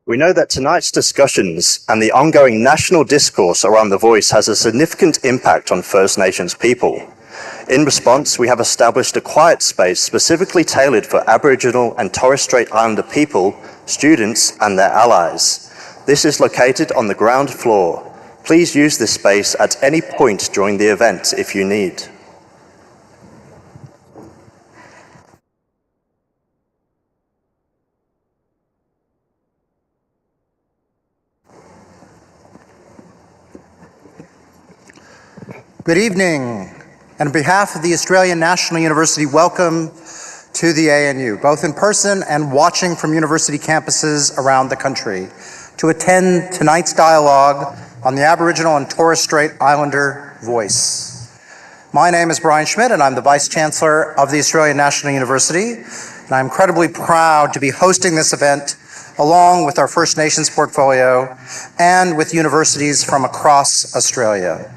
We know that tonight's discussions and the ongoing national discourse around the voice has a significant impact on First Nations people. In response, we have established a quiet space specifically tailored for Aboriginal and Torres Strait Islander people, students, and their allies. This is located on the ground floor. Please use this space at any point during the event if you need. Good evening, and on behalf of the Australian National University, welcome to the ANU, both in person and watching from university campuses around the country, to attend tonight's dialogue on the Aboriginal and Torres Strait Islander voice. My name is Brian Schmidt, and I'm the Vice Chancellor of the Australian National University, and I'm incredibly proud to be hosting this event along with our First Nations portfolio and with universities from across Australia.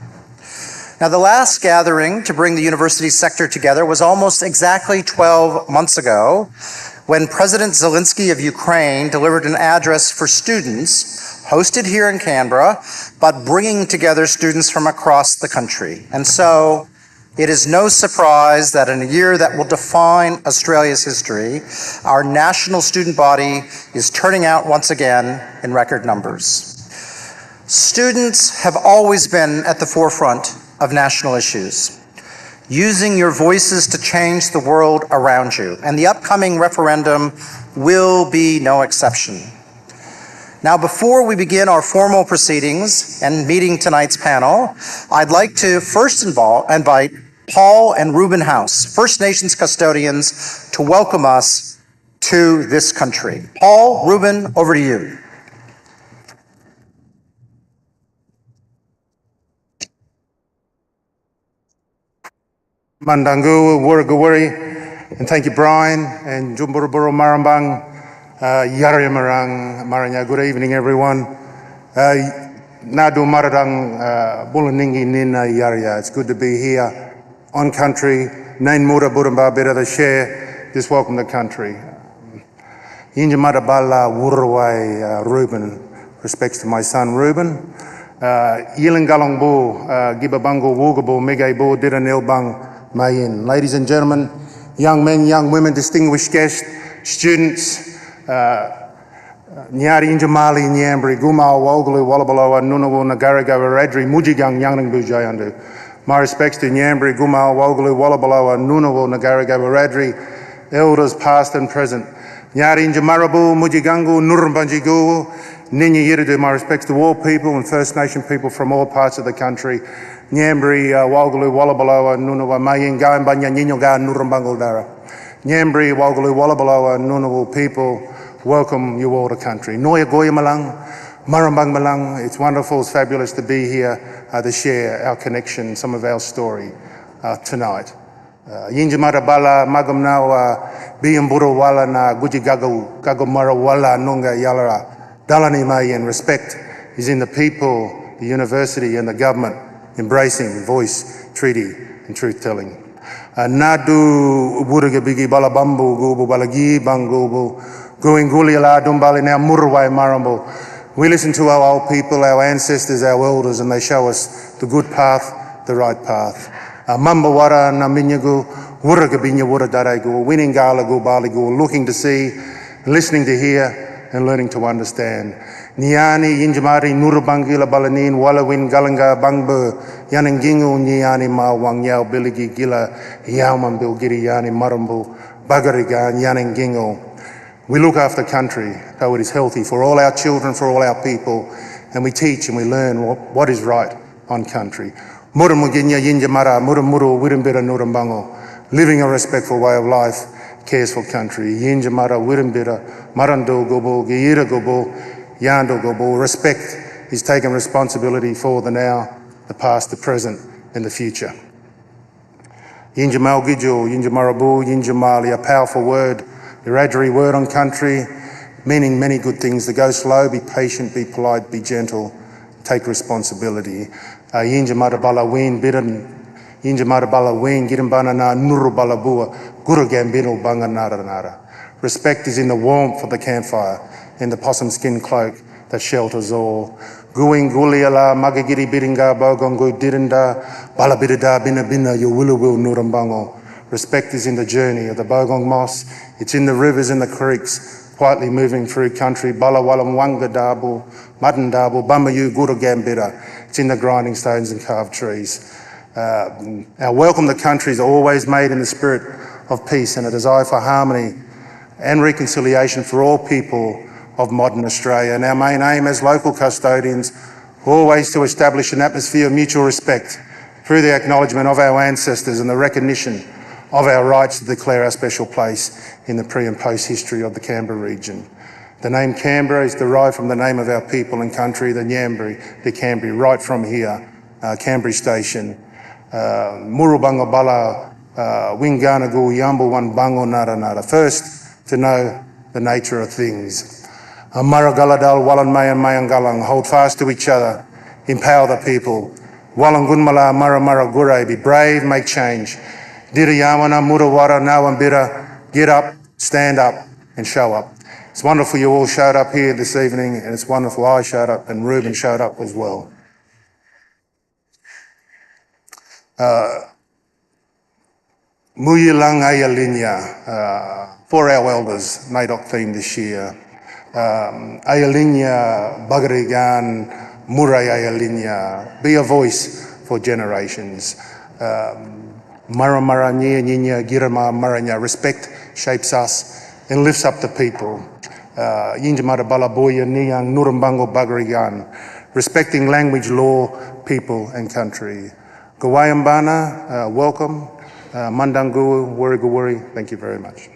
Now, the last gathering to bring the university sector together was almost exactly 12 months ago when President Zelensky of Ukraine delivered an address for students hosted here in Canberra, but bringing together students from across the country. And so it is no surprise that in a year that will define Australia's history, our national student body is turning out once again in record numbers. Students have always been at the forefront of national issues, using your voices to change the world around you, and the upcoming referendum will be no exception. Now, before we begin our formal proceedings and meeting tonight's panel, I'd like to first invite Paul and Reuben House, First Nations custodians, to welcome us to this country. Paul, Reuben, over to you. Mandangu, Wurugawuri, and thank you, Brian, and Jumburuburu Marambang, Yariamarang, Maranya. Good evening, everyone. Nadu Maradang, Bulaningi Nina Yaria. It's good to be here on country. Nain Mura Buramba Beda to share this welcome to country. Injamata Bala Wurwai Reuben, respects to my son Reuben. Yilangalongbo, Gibabango Wugabo, Megabo, Diranilbang. Ladies and gentlemen, young men, young women, distinguished guests, students, Nyari Injamali Ngambri, Ngunnawal-Ngambri, Wallabaloa, Ngunnawal-Ngambri, Radri, Mujigang, Yangnang Bujayandu. My respects to Ngambri, Ngunnawal-Ngambri, Wallabaloa, Ngunnawal-Ngambri, Radri, elders past and present. Nyari Injamarabu, Mujigangu, Nurumbanjigu, Ninya Yiridu. My respects to all people and First Nation people from all parts of the country. Ngambri, Walgalu, Wallabaloa, Ngunnawal, Mayin, Gambanya, Ninyoga, Nurumbanguldara. Ngambri, Walgalu, Wallabaloa, Ngunnawal people, welcome you all to country. Noya Goya Malang, Marambang Malang, it's wonderful, it's fabulous to be here to share our connection, some of our story tonight. Yinjamara bala magam nawa biyamburo wala na guji gagomara wala nunga yalara dalani mai, and respect is in the people, the university and the government embracing voice, treaty and truth-telling. Nadu wuraga bigi bala bambu gubu balagi bangubu guinguli ala dumbali now murwai marambo. We listen to our old people, our ancestors, our elders, and they show us the good path, the right path. Mamba wara na minyagu wuraga binya wura daregu winning galagu baligu, looking to see, listening to hear and learning to understand. Niani Yinjamari Nurubangila Balanin Wallawin Galanga Bangbu Yanangingu Niani Ma Wang Yao Biligi Gila Yauman Bilgiri Yani Marambu Bagariga Yanangingu. We look after country, though it is healthy for all our children, for all our people, and we teach and we learn what is right on country. Muramuginya Yinjamara Muramuru Wirimbira Nurambango, living a respectful way of life, cares for country. Yinjamara Wirimbira Marando Gobo Giira Gobo Yando Gobo. Respect is taking responsibility for the now, the past, the present, and the future. Yinjamal Gijo, Yinjamarabu, Yinjamali, a powerful word, the Wiradjuri word on country, meaning many good things. To go slow, be patient, be polite, be gentle, take responsibility. Yinjamara Bala Ween, Bidan, Yinjamara Bala Ween, Girimbana na Nuru Balabua, Guru Gambino Banga Nara Nara. Respect is in the warmth of the campfire, in the possum skin cloak that shelters all. Guing guliala, magagiri biringa, bogongu dirinda, balabirida bina bina, yuwilawil nurambango. Respect is in the journey of the bogong moss. It's in the rivers and the creeks, quietly moving through country. Balawalam wanga dabu, mutton dabu, bamayu guru gambira. It's in the grinding stones and carved trees. Our welcome to country is always made in the spirit of peace and a desire for harmony and reconciliation for all people of modern Australia. And our main aim as local custodians, always to establish an atmosphere of mutual respect through the acknowledgement of our ancestors and the recognition of our rights to declare our special place in the pre and post history of the Canberra region. The name Canberra is derived from the name of our people and country, the Ngambri, the Cambry, right from here, Cambry Station. Murubanga Bala, Winganagu, Yambu Wan Bango Nara Nara. First, to know the nature of things. Maragaladal, Wallan Mayan Mayangalang, hold fast to each other, empower the people. Wallan Gunmala, Mara Mara Gure, be brave, make change. Diriyamana, Murawara, Nawambira, get up, stand up, and show up. It's wonderful you all showed up here this evening, and it's wonderful I showed up and Ruben showed up as well. Muyilang Ayalinya, for our elders, NAIDOC theme this year. Ayalinya, Bagarigan, Muray Ayalinya, be a voice for generations. Mara Mara Nya Nyinya Girama Maranya, respect shapes us and lifts up the people. Yinjamara Balaboya Niyang Nurumbango Bagarigan, respecting language, law, people and country. Gawayambana, welcome. Mandangu, Wuriguwuri, thank you very much.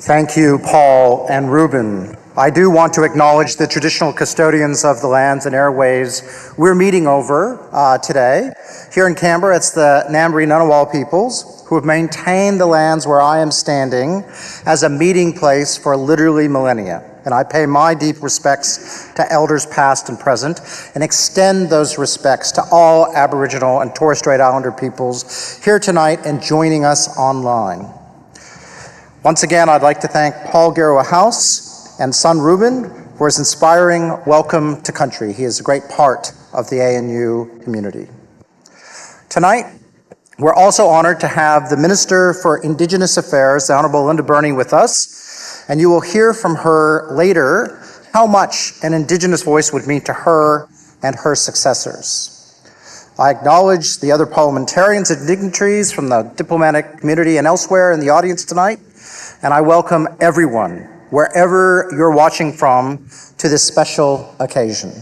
Thank you, Paul and Ruben. I do want to acknowledge the traditional custodians of the lands and airways we're meeting over today. Here in Canberra, it's the Ngambri Ngunnawal peoples who have maintained the lands where I am standing as a meeting place for literally millennia. And I pay my deep respects to elders past and present and extend those respects to all Aboriginal and Torres Strait Islander peoples here tonight and joining us online. Once again, I'd like to thank Paul Garrow-House and son Ruben for his inspiring welcome to country. He is a great part of the ANU community. Tonight, we're also honored to have the Minister for Indigenous Affairs, the Honourable Linda Burney, with us, and you will hear from her later how much an Indigenous voice would mean to her and her successors. I acknowledge the other parliamentarians and dignitaries from the diplomatic community and elsewhere in the audience tonight, and I welcome everyone, wherever you're watching from, to this special occasion.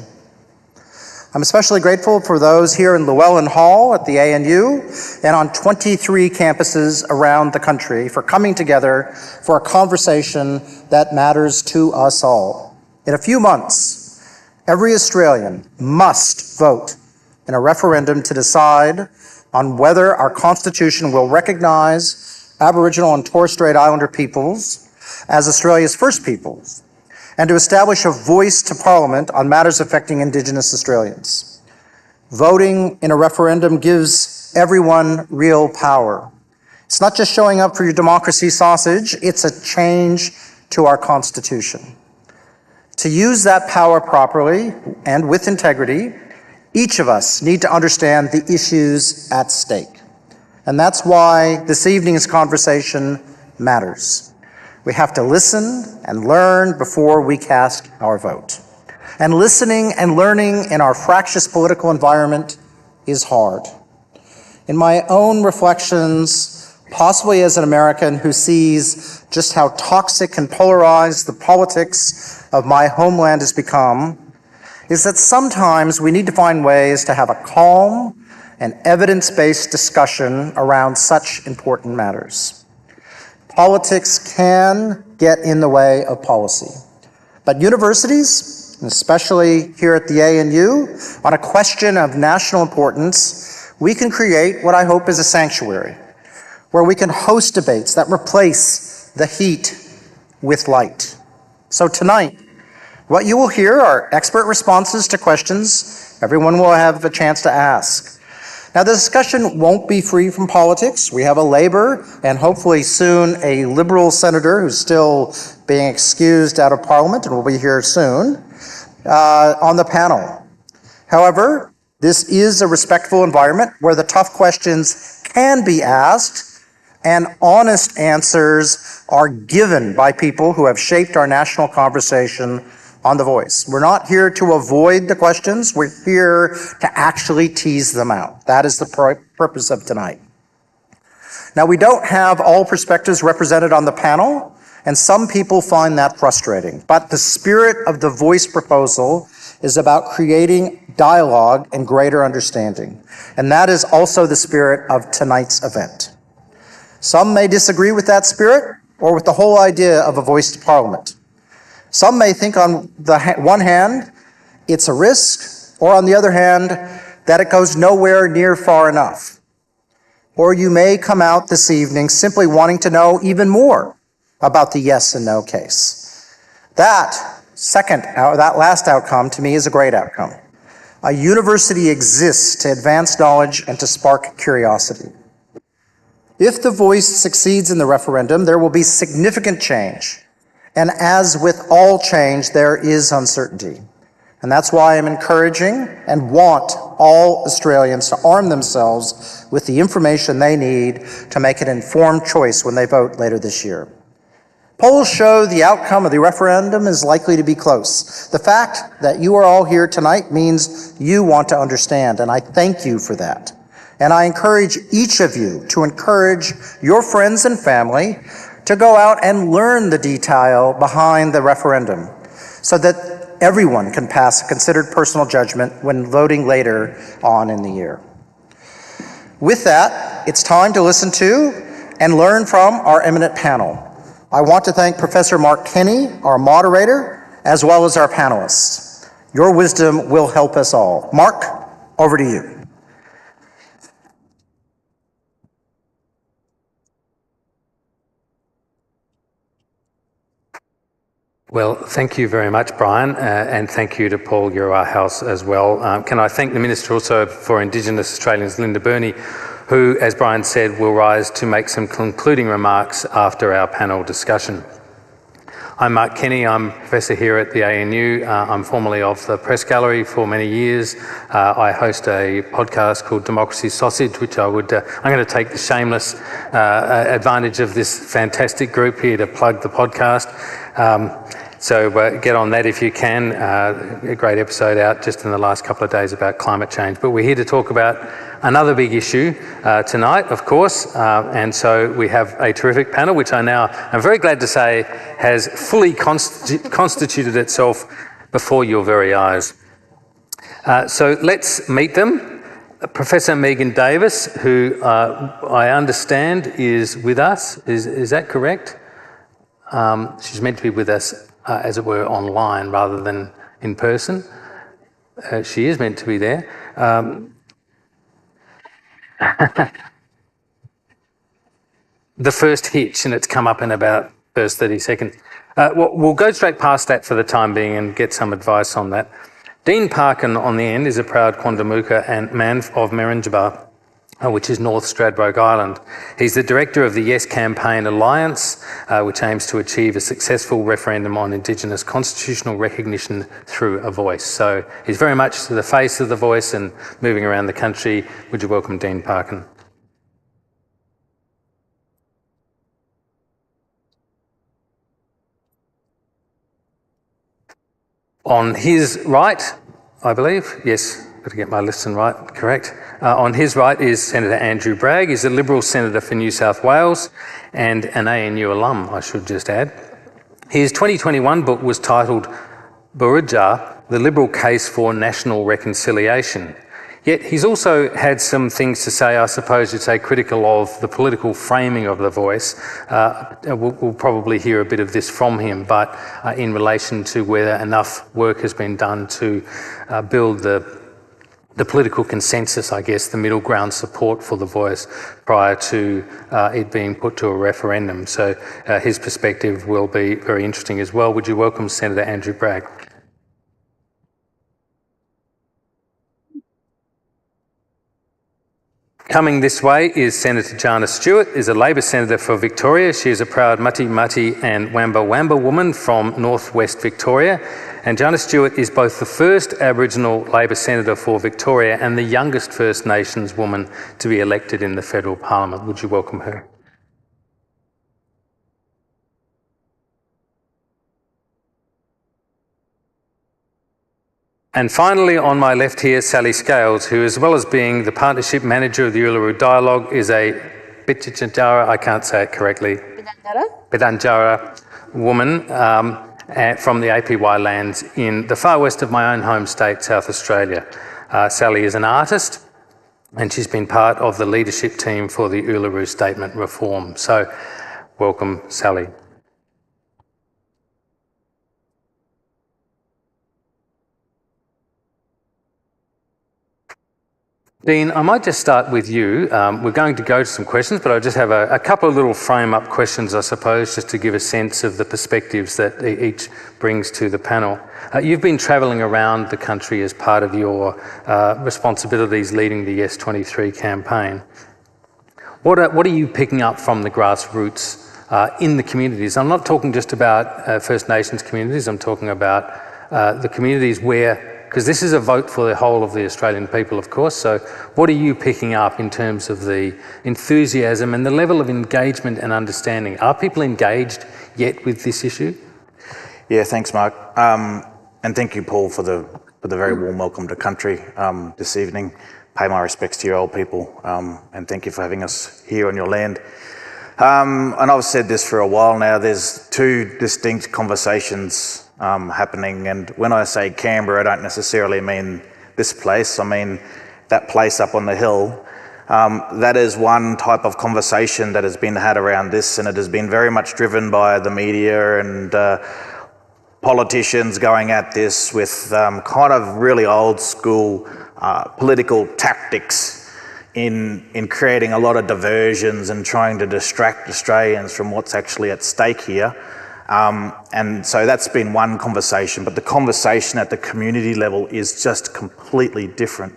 I'm especially grateful for those here in Llewellyn Hall at the ANU and on 23 campuses around the country for coming together for a conversation that matters to us all. In a few months, every Australian must vote in a referendum to decide on whether our Constitution will recognise Aboriginal and Torres Strait Islander peoples as Australia's first peoples, and to establish a voice to Parliament on matters affecting Indigenous Australians. Voting in a referendum gives everyone real power. It's not just showing up for your democracy sausage, it's a change to our Constitution. To use that power properly and with integrity, each of us need to understand the issues at stake. And that's why this evening's conversation matters. We have to listen and learn before we cast our vote. And listening and learning in our fractious political environment is hard. In my own reflections, possibly as an American who sees just how toxic and polarized the politics of my homeland has become, is that sometimes we need to find ways to have a calm and evidence-based discussion around such important matters. Politics can get in the way of policy, but universities, and especially here at the ANU, on a question of national importance, we can create what I hope is a sanctuary, where we can host debates that replace the heat with light. So tonight, what you will hear are expert responses to questions everyone will have a chance to ask. Now, the discussion won't be free from politics. We have a Labour and hopefully soon a Liberal senator who's still being excused out of Parliament and will be here soon on the panel. However, this is a respectful environment where the tough questions can be asked and honest answers are given by people who have shaped our national conversation on The Voice. We're not here to avoid the questions, we're here to actually tease them out. That is the purpose of tonight. Now, we don't have all perspectives represented on the panel, and some people find that frustrating. But the spirit of the Voice proposal is about creating dialogue and greater understanding. And that is also the spirit of tonight's event. Some may disagree with that spirit or with the whole idea of a voice to Parliament. Some may think on the one hand, it's a risk, or on the other hand, that it goes nowhere near far enough. Or you may come out this evening simply wanting to know even more about the yes and no case. That last outcome to me is a great outcome. A university exists to advance knowledge and to spark curiosity. If the Voice succeeds in the referendum, there will be significant change. And as with all change, there is uncertainty. And that's why I'm encouraging and want all Australians to arm themselves with the information they need to make an informed choice when they vote later this year. Polls show the outcome of the referendum is likely to be close. The fact that you are all here tonight means you want to understand, and I thank you for that. And I encourage each of you to encourage your friends and family to go out and learn the detail behind the referendum so that everyone can pass a considered personal judgment when voting later on in the year. With that, it's time to listen to and learn from our eminent panel. I want to thank Professor Mark Kenny, our moderator, as well as our panelists. Your wisdom will help us all. Mark, over to you. Well, thank you very much, Brian, and thank you to Paul House as well. Can I thank the Minister also for Indigenous Australians, Linda Burney, who, as Brian said, will rise to make some concluding remarks after our panel discussion. I'm Mark Kenny, I'm Professor here at the ANU. I'm formerly of the Press Gallery for many years. I host a podcast called Democracy Sausage, which I'm going to take the shameless advantage of this fantastic group here to plug the podcast. So get on that if you can. A great episode out just in the last couple of days about climate change. But we're here to talk about another big issue tonight, of course. And so we have a terrific panel, which I'm very glad to say has fully constituted itself before your very eyes. So let's meet them. Professor Megan Davis, who I understand is with us. Is that correct? She's meant to be with us, as it were, online rather than in person. She is meant to be there. The first hitch, and it's come up in about first 30 seconds. We'll go straight past that for the time being and get some advice on that. Dean Parkin on the end is a proud Quandamooka and man of Merenjaba, which is North Stradbroke Island. He's the director of the Yes Campaign Alliance, which aims to achieve a successful referendum on Indigenous constitutional recognition through a voice. So he's very much the face of the voice and moving around the country. Would you welcome Dean Parkin? On his right, I believe, yes, better get my listen right, correct. On his right is Senator Andrew Bragg. He's a Liberal Senator for New South Wales and an ANU alum, I should just add. His 2021 book was titled Burudja, The Liberal Case for National Reconciliation. Yet he's also had some things to say, I suppose you'd say, critical of the political framing of the voice. We'll probably hear a bit of this from him, but in relation to whether enough work has been done to build the political consensus, I guess, the middle ground support for the voice prior to it being put to a referendum. So his perspective will be very interesting as well. Would you welcome Senator Andrew Bragg? Coming this way is Senator Jana Stewart, is a Labor Senator for Victoria. She is a proud Mati Mati and Wamba Wamba woman from northwest Victoria. And Jana Stewart is both the first Aboriginal Labor Senator for Victoria and the youngest First Nations woman to be elected in the federal parliament. Would you welcome her? And finally, on my left here, Sally Scales, who, as well as being the Partnership Manager of the Uluru Dialogue, is a Bitchinjara, I can't say it correctly, Bidanjara woman from the APY lands in the far west of my own home state, South Australia. Sally is an artist, and she's been part of the leadership team for the Uluru Statement reform. So, welcome, Sally. Dean, I might just start with you. We're going to go to some questions, but I just have a couple of little frame-up questions, I suppose, just to give a sense of the perspectives that each brings to the panel. You've been travelling around the country as part of your responsibilities leading the Yes 23 campaign. What are you picking up from the grassroots in the communities? I'm not talking just about First Nations communities, I'm talking about the communities where, because this is a vote for the whole of the Australian people, of course, so what are you picking up in terms of the enthusiasm and the level of engagement and understanding? Are people engaged yet with this issue? Yeah, thanks, Mark. And thank you, Paul, for the very warm welcome to country this evening. Pay my respects to your old people, and thank you for having us here on your land. And I've said this for a while now, there's two distinct conversations happening, and when I say Canberra, I don't necessarily mean this place. I mean that place up on the hill That is one type of conversation that has been had around this, and it has been very much driven by the media and politicians going at this with kind of really old school political tactics in creating a lot of diversions and trying to distract Australians from what's actually at stake here. And so that's been one conversation, but the conversation at the community level is just completely different.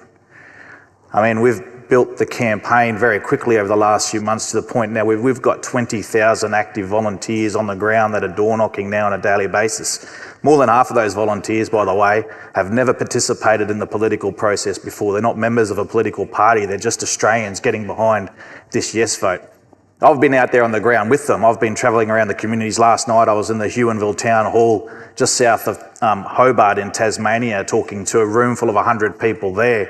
I mean, we've built the campaign very quickly over the last few months to the point now we've got 20,000 active volunteers on the ground that are door knocking now on a daily basis. More than half of those volunteers, by the way, have never participated in the political process before. They're not members of a political party, they're just Australians getting behind this yes vote. I've been out there on the ground with them. I've been travelling around the communities. Last night I was in the Llewellyn Town Hall just south of Hobart in Tasmania talking to a room full of 100 people there.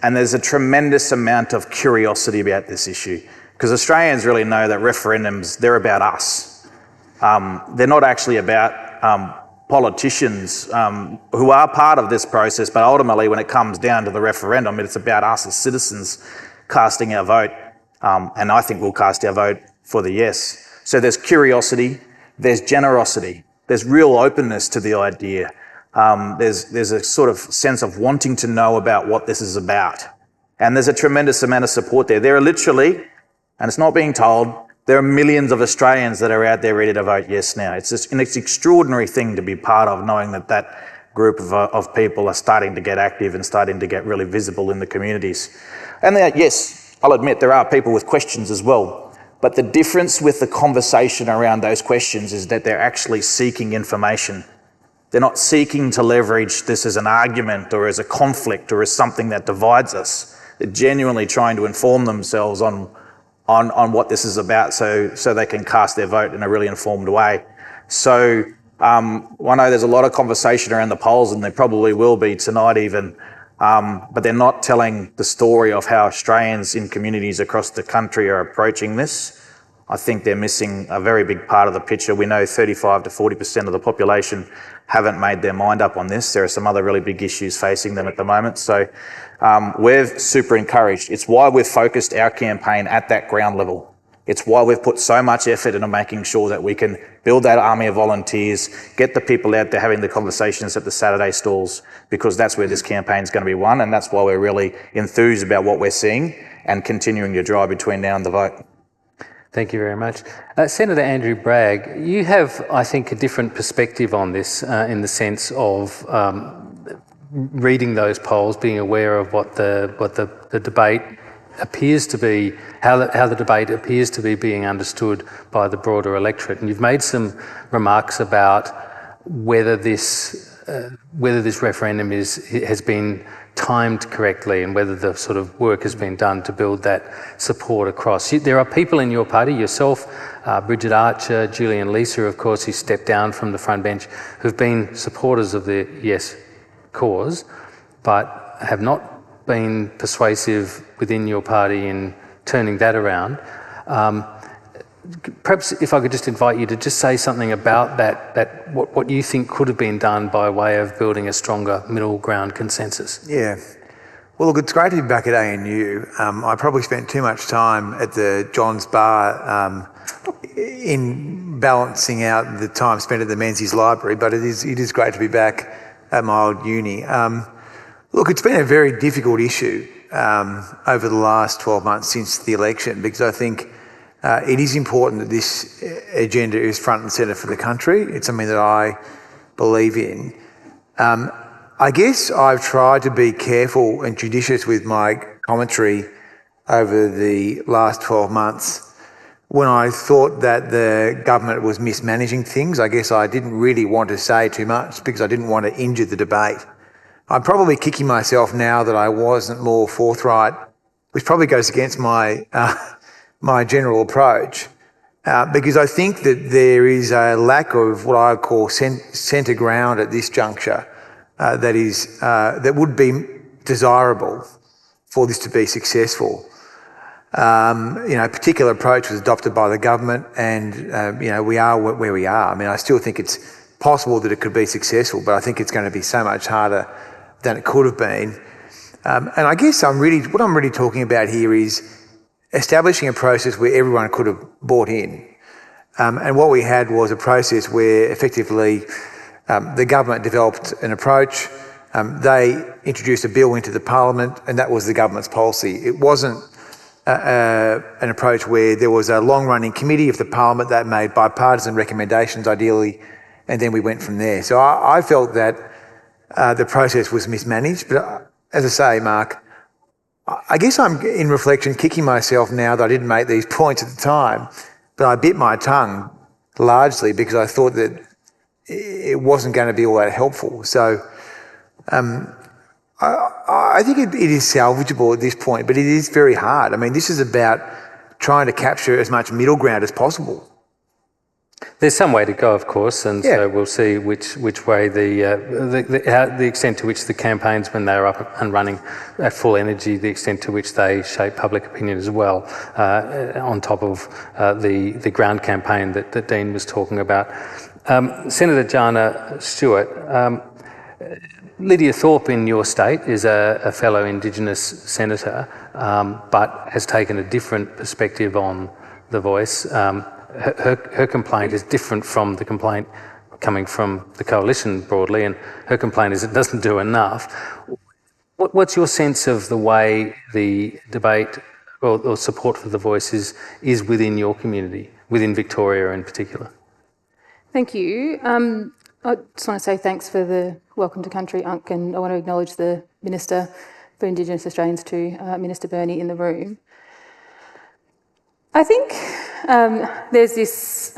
And there's a tremendous amount of curiosity about this issue because Australians really know that referendums, they're about us. They're not actually about politicians who are part of this process, but ultimately when it comes down to the referendum, it's about us as citizens casting our vote. And I think we'll cast our vote for the yes. So there's curiosity, there's generosity, there's real openness to the idea. There's a sort of sense of wanting to know about what this is about. And there's a tremendous amount of support there. There are literally, and it's not being told, there are millions of Australians that are out there ready to vote yes now. It's just an extraordinary thing to be part of, knowing that that group of people are starting to get active and starting to get really visible in the communities. And yes, I'll admit there are people with questions as well. But the difference with the conversation around those questions is that they're actually seeking information. They're not seeking to leverage this as an argument or as a conflict or as something that divides us. They're genuinely trying to inform themselves on what this is about so they can cast their vote in a really informed way. So I know there's a lot of conversation around the polls, and there probably will be tonight even, but they're not telling the story of how Australians in communities across the country are approaching this. I think they're missing a very big part of the picture. We know 35 to 40% of the population haven't made their mind up on this. There are some other really big issues facing them at the moment. So we're super encouraged. It's why we've focused our campaign at that ground level. It's why we've put so much effort into making sure that we can build that army of volunteers, get the people out there having the conversations at the Saturday stalls, because that's where this campaign is going to be won. And that's why we're really enthused about what we're seeing and continuing to drive between now and the vote. Thank you very much. Senator Andrew Bragg, you have, I think, a different perspective on this in the sense of reading those polls, being aware of what the debate appears to be, how the debate appears to be being understood by the broader electorate. And you've made some remarks about whether this referendum has been timed correctly and whether the sort of work has been done to build that support across. There are people in your party, yourself, Bridget Archer, Julian Leeser, of course, who stepped down from the front bench, who've been supporters of the yes cause, but have not been persuasive within your party in turning that around. Perhaps if I could just invite you to just say something about that what you think could have been done by way of building a stronger middle ground consensus. Yeah. Well, look, it's great to be back at ANU. I probably spent too much time at the John's Bar in balancing out the time spent at the Menzies Library, but it is great to be back at my old uni. Look, it's been a very difficult issue over the last 12 months since the election, because I think it is important that this agenda is front and centre for the country. It's something that I believe in. I guess I've tried to be careful and judicious with my commentary over the last 12 months. When I thought that the government was mismanaging things, I guess I didn't really want to say too much because I didn't want to injure the debate. I'm probably kicking myself now that I wasn't more forthright, which probably goes against my my general approach, because I think that there is a lack of what I call centre ground at this juncture that would be desirable for this to be successful. A particular approach was adopted by the government, and we are where we are. I mean, I still think it's possible that it could be successful, but I think it's going to be so much harder than it could have been. And I guess what I'm really talking about here is establishing a process where everyone could have bought in. And what we had was a process where effectively the government developed an approach, they introduced a bill into the parliament, and that was the government's policy. It wasn't an approach where there was a long-running committee of the parliament that made bipartisan recommendations ideally, and then we went from there. So I felt that the process was mismanaged, but as I say, Mark, I guess I'm, in reflection, kicking myself now that I didn't make these points at the time, but I bit my tongue largely because I thought that it wasn't going to be all that helpful. So I think it is salvageable at this point, but it is very hard. I mean, this is about trying to capture as much middle ground as possible. There's some way to go, of course, and so we'll see which way the extent to which the campaigns, when they're up and running at full energy, the extent to which they shape public opinion as well, on top of the ground campaign that Dean was talking about. Senator Jana Stewart, Lydia Thorpe in your state is a fellow Indigenous senator, but has taken a different perspective on the Voice. Her complaint is different from the complaint coming from the coalition broadly, and her complaint is it doesn't do enough. What's your sense of the way the debate or support for the Voice is within your community, within Victoria in particular? Thank you. I just want to say thanks for the welcome to country, Unc, and I want to acknowledge the Minister for Indigenous Australians too, Minister Burney, in the room. I think there's this,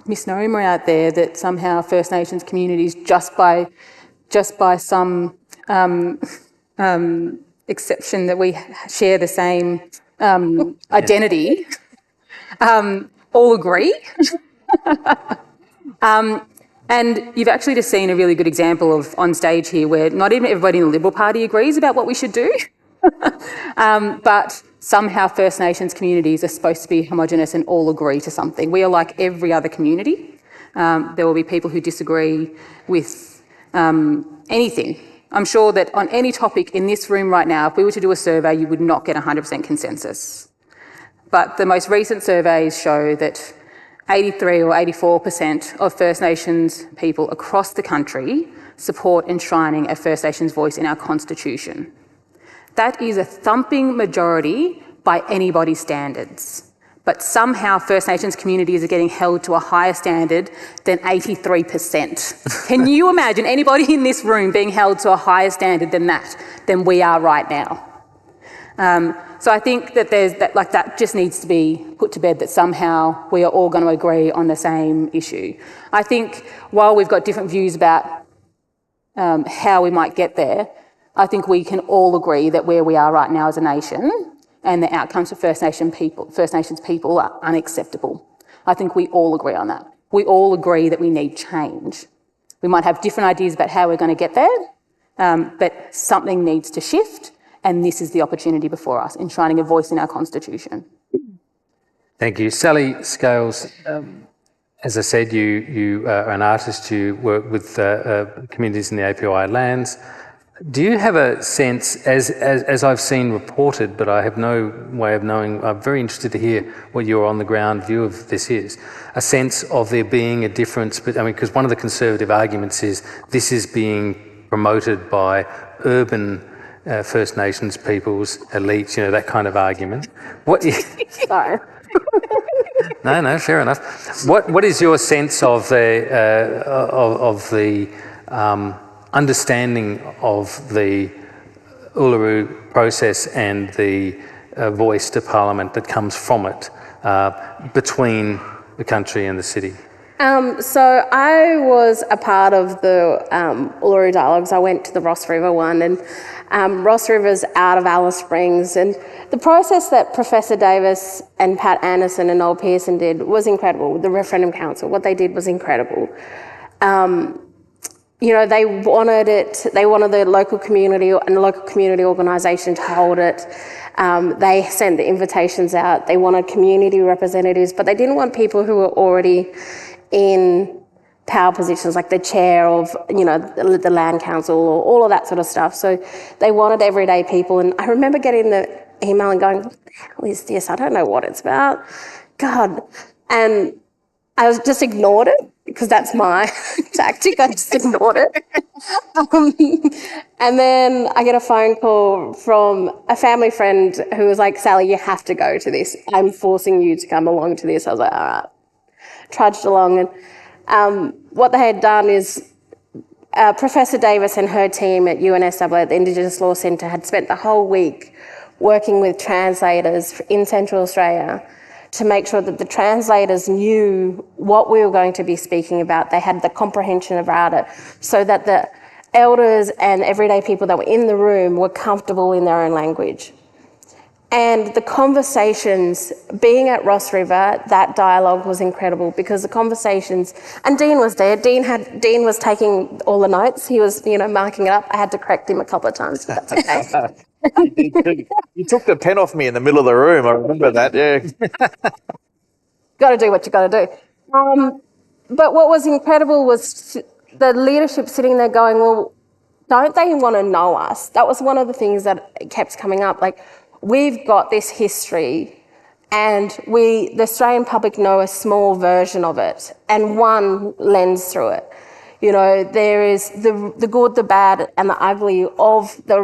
misnomer out there that somehow First Nations communities, just by some exception that we share the same identity, all agree. And you've actually just seen a really good example of on stage here where not even everybody in the Liberal Party agrees about what we should do. But somehow First Nations communities are supposed to be homogenous and all agree to something. We are like every other community. There will be people who disagree with anything. I'm sure that on any topic in this room right now, if we were to do a survey, you would not get 100% consensus. But the most recent surveys show that 83 or 84% of First Nations people across the country support enshrining a First Nations voice in our Constitution. That is a thumping majority by anybody's standards. But somehow First Nations communities are getting held to a higher standard than 83%. Can you imagine anybody in this room being held to a higher standard than we are right now? So I think that that just needs to be put to bed, that somehow we are all going to agree on the same issue. I think while we've got different views about how we might get there, I think we can all agree that where we are right now as a nation and the outcomes for First Nations people are unacceptable. I think we all agree on that. We all agree that we need change. We might have different ideas about how we're going to get there, but something needs to shift, and this is the opportunity before us, enshrining a voice in our Constitution. Thank you. Sally Scales, as I said, you are an artist, you work with communities in the API lands. Do you have a sense, as I've seen reported, but I have no way of knowing, I'm very interested to hear what your on-the-ground view of this is, a sense of there being a difference, but I mean, because one of the Conservative arguments is this is being promoted by urban First Nations peoples, elites, that kind of argument. Sorry. No, fair enough. What is your sense of the understanding of the Uluru process and the voice to Parliament that comes from it between the country and the city? So I was a part of the Uluru Dialogues. I went to the Ross River one, and Ross River's out of Alice Springs, and the process that Professor Davis and Pat Anderson and Noel Pearson did was incredible. The Referendum Council, what they did was incredible. They wanted it. They wanted the local community and the local community organisation to hold it. They sent the invitations out. They wanted community representatives, but they didn't want people who were already in power positions, like the chair of, the land council or all of that sort of stuff. So they wanted everyday people. And I remember getting the email and going, what the hell is this? I don't know what it's about. God. And I just ignored it because that's my tactic. I just ignored it. And then I get a phone call from a family friend who was like, Sally, you have to go to this. I'm forcing you to come along to this. I was like, all right. Trudged along. And what they had done is Professor Davis and her team at UNSW, at the Indigenous Law Centre, had spent the whole week working with translators in Central Australia to make sure that the translators knew what we were going to be speaking about. They had the comprehension about it so that the elders and everyday people that were in the room were comfortable in their own language. And the conversations, being at Ross River, that dialogue was incredible because the conversations, and Dean was there. Dean was taking all the notes. He was, marking it up. I had to correct him a couple of times, but that's okay. You took the pen off me in the middle of the room. I remember that, yeah. Got to do what you got to do. But what was incredible was the leadership sitting there going, well, don't they want to know us? That was one of the things that kept coming up. Like, we've got this history and the Australian public know a small version of it and one lens through it. There is the good, the bad and the ugly of the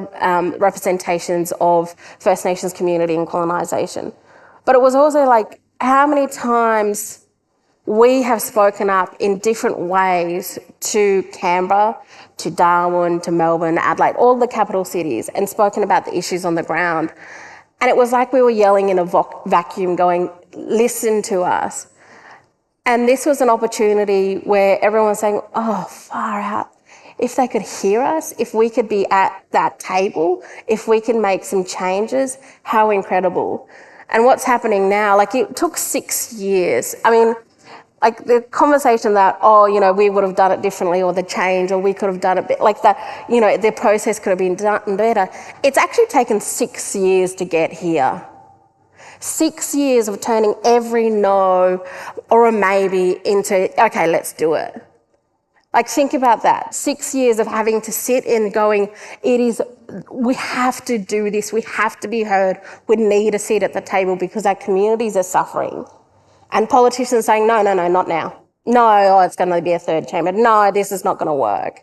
representations of First Nations community and colonisation. But it was also like how many times we have spoken up in different ways to Canberra, to Darwin, to Melbourne, Adelaide, all the capital cities, and spoken about the issues on the ground. And it was like we were yelling in a vacuum going, listen to us. And this was an opportunity where everyone was saying, oh, far out. If they could hear us, if we could be at that table, if we can make some changes, how incredible. And what's happening now, like it took 6 years. I mean, like the conversation that, we would have done it differently or the change or we could have done it, like that, the process could have been done better. It's actually taken 6 years to get here. 6 years of turning every no or a maybe into, okay, let's do it. Like think about that. 6 years of having to sit in going, we have to do this. We have to be heard. We need a seat at the table because our communities are suffering. And politicians saying, no, not now. No, it's going to be a third chamber. No, this is not going to work.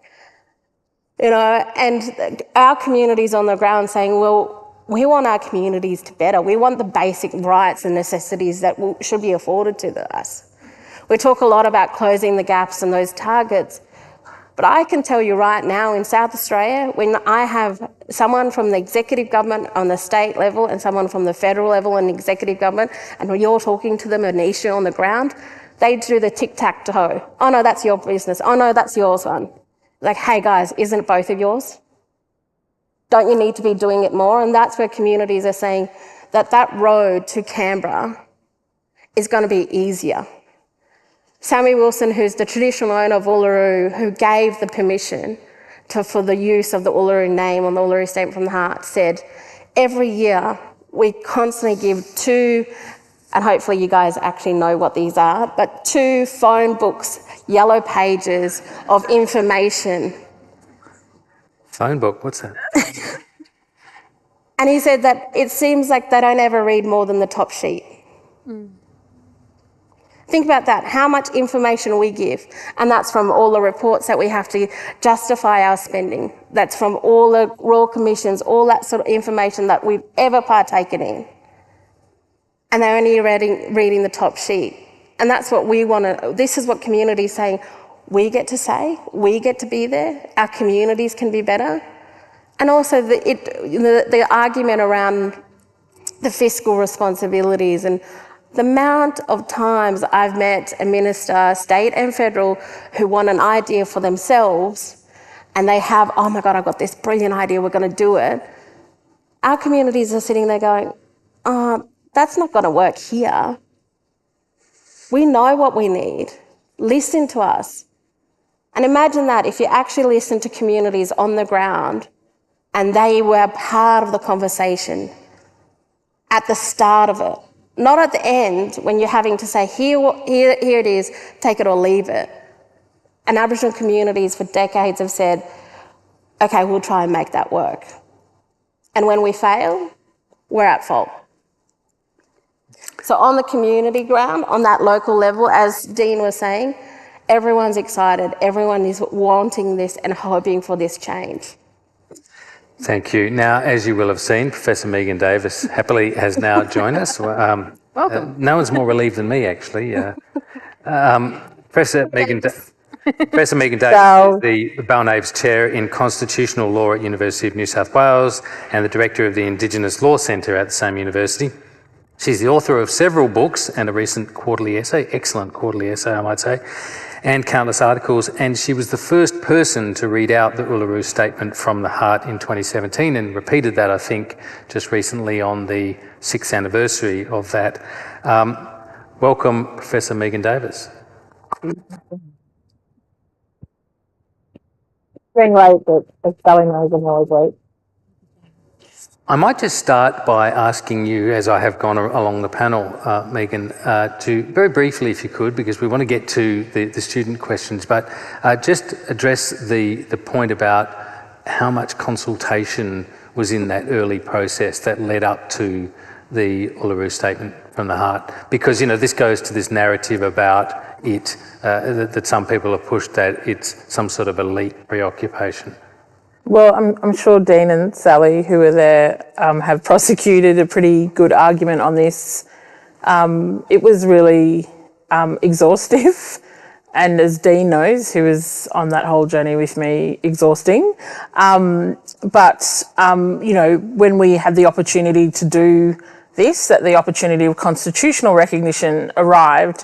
And our communities on the ground saying, well, we want our communities to better. We want the basic rights and necessities that should be afforded to us. We talk a lot about closing the gaps and those targets. But I can tell you right now in South Australia, when I have someone from the executive government on the state level and someone from the federal level and executive government, and when you're talking to them an issue on the ground, they do the tic-tac-toe. Oh no, that's your business. Oh no, that's yours one. Like, hey guys, isn't it both of yours? Don't you need to be doing it more? And that's where communities are saying that road to Canberra is going to be easier. Sammy Wilson, who's the traditional owner of Uluru, who gave the permission for the use of the Uluru name on the Uluru Statement from the Heart, said, every year we constantly give 2, and hopefully you guys actually know what these are, but 2 phone books, yellow pages of information. Phone book, what's that? And he said that it seems like they don't ever read more than the top sheet. Mm. Think about that, how much information we give. And that's from all the reports that we have to justify our spending. That's from all the royal commissions, all that sort of information that we've ever partaken in. And they're only reading the top sheet. And that's what we want to, this is what communities saying, we get to say, we get to be there, our communities can be better. And also the argument around the fiscal responsibilities and the amount of times I've met a minister, state and federal, who want an idea for themselves and they have, oh my God, I've got this brilliant idea, we're going to do it. Our communities are sitting there going, that's not going to work here. We know what we need. Listen to us. And imagine that if you actually listen to communities on the ground and they were part of the conversation at the start of it. Not at the end when you're having to say, here it is, take it or leave it. And Aboriginal communities for decades have said, okay, we'll try and make that work. And when we fail, we're at fault. So on the community ground, on that local level, as Dean was saying, everyone's excited, everyone is wanting this and hoping for this change. Thank you. Now, as you will have seen, Professor Megan Davis happily has now joined us. Welcome. No one's more relieved than me, actually. Professor Megan Davis is the Balnaves Chair in Constitutional Law at University of New South Wales and the Director of the Indigenous Law Centre at the same university. She's the author of several books and a recent quarterly essay, excellent quarterly essay, I might say, and countless articles, and she was the first person to read out the Uluru Statement from the Heart in 2017 and repeated that, I think, just recently on the 6th anniversary of that. Welcome, Professor Megan Davis. Being late, but as Sally knows, I'm always late. I might just start by asking you, as I have gone along the panel, Megan, to very briefly, if you could, because we want to get to the student questions, but just address the point about how much consultation was in that early process that led up to the Uluru Statement from the Heart. Because, you know, this goes to this narrative about it, that some people have pushed that it's some sort of elite preoccupation. Well, I'm sure Dean and Sally, who were there, have prosecuted a pretty good argument on this. It was really exhaustive, and as Dean knows, who was on that whole journey with me, exhausting. But you know, when we had the opportunity to do this, that the opportunity of constitutional recognition arrived,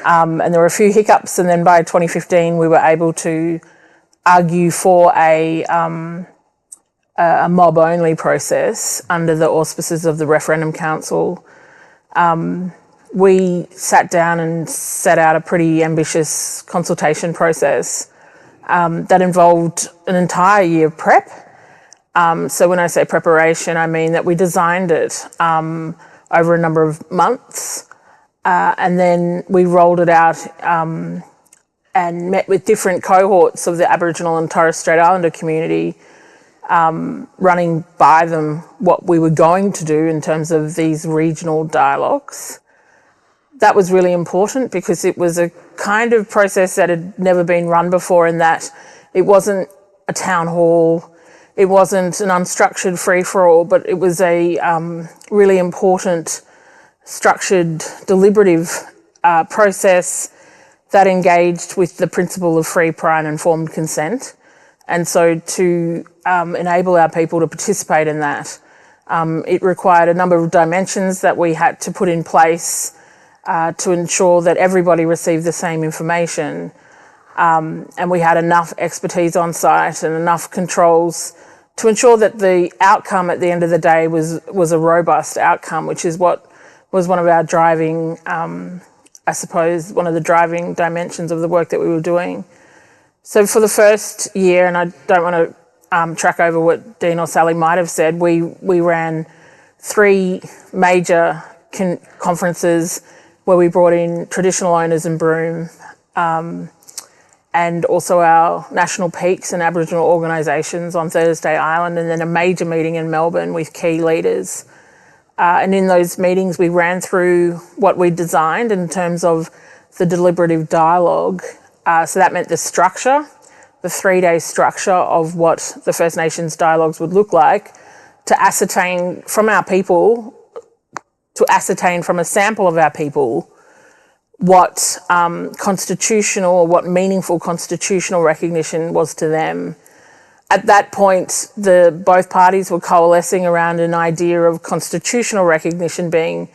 and there were a few hiccups, and then by 2015 we were able to argue for a mob-only process under the auspices of the Referendum Council. We sat down and set out a pretty ambitious consultation process that involved an entire year of prep. So when I say preparation, I mean that we designed it over a number of months, and then we rolled it out and met with different cohorts of the Aboriginal and Torres Strait Islander community, running by them what we were going to do in terms of these regional dialogues. That was really important because it was a kind of process that had never been run before, in that it wasn't a town hall, it wasn't an unstructured free-for-all, but it was a really important, structured, deliberative process that engaged with the principle of free, prior and informed consent. And so to enable our people to participate in that, it required a number of dimensions that we had to put in place to ensure that everybody received the same information. And we had enough expertise on site and enough controls to ensure that the outcome at the end of the day was a robust outcome, which is what was one of our driving I suppose, one of the driving dimensions of the work that we were doing. So for the first year, and I don't want to track over what Dean or Sally might have said, we ran 3 major conferences where we brought in traditional owners and Broome, and also our national peaks and Aboriginal organisations on Thursday Island, and then a major meeting in Melbourne with key leaders. And in those meetings, we ran through what we designed in terms of the deliberative dialogue. So that meant the structure, the 3-day structure of what the First Nations dialogues would look like, to ascertain from our people, to ascertain from a sample of our people what constitutional or what meaningful constitutional recognition was to them. At that point, both parties were coalescing around an idea of constitutional recognition being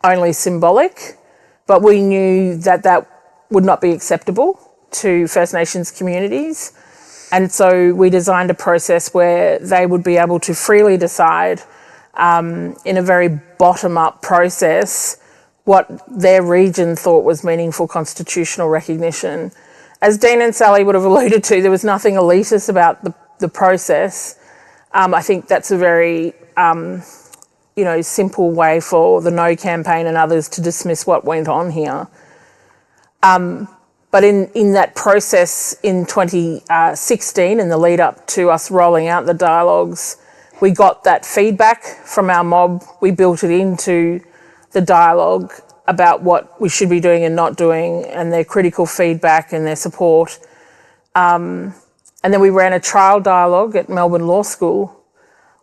only symbolic, but we knew that that would not be acceptable to First Nations communities. And so we designed a process where they would be able to freely decide in a very bottom-up process what their region thought was meaningful constitutional recognition. As Dean and Sally would have alluded to, there was nothing elitist about the process. I think that's a very, simple way for the No campaign and others to dismiss what went on here. But But in that process in 2016, in the lead up to us rolling out the dialogues, we got that feedback from our mob. We built it into the dialogue about what we should be doing and not doing, and their critical feedback and their support. And then we ran a trial dialogue at Melbourne Law School.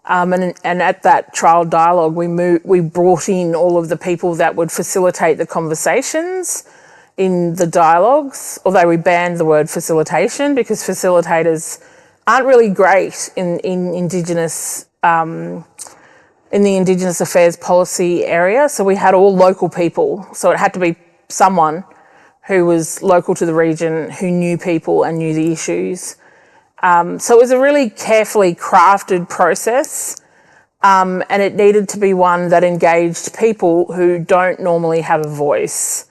And at that trial dialogue, we brought in all of the people that would facilitate the conversations in the dialogues, although we banned the word facilitation because facilitators aren't really great in Indigenous, in the Indigenous Affairs policy area. So we had all local people. So it had to be someone who was local to the region, who knew people and knew the issues. So it was a really carefully crafted process, and it needed to be one that engaged people who don't normally have a voice.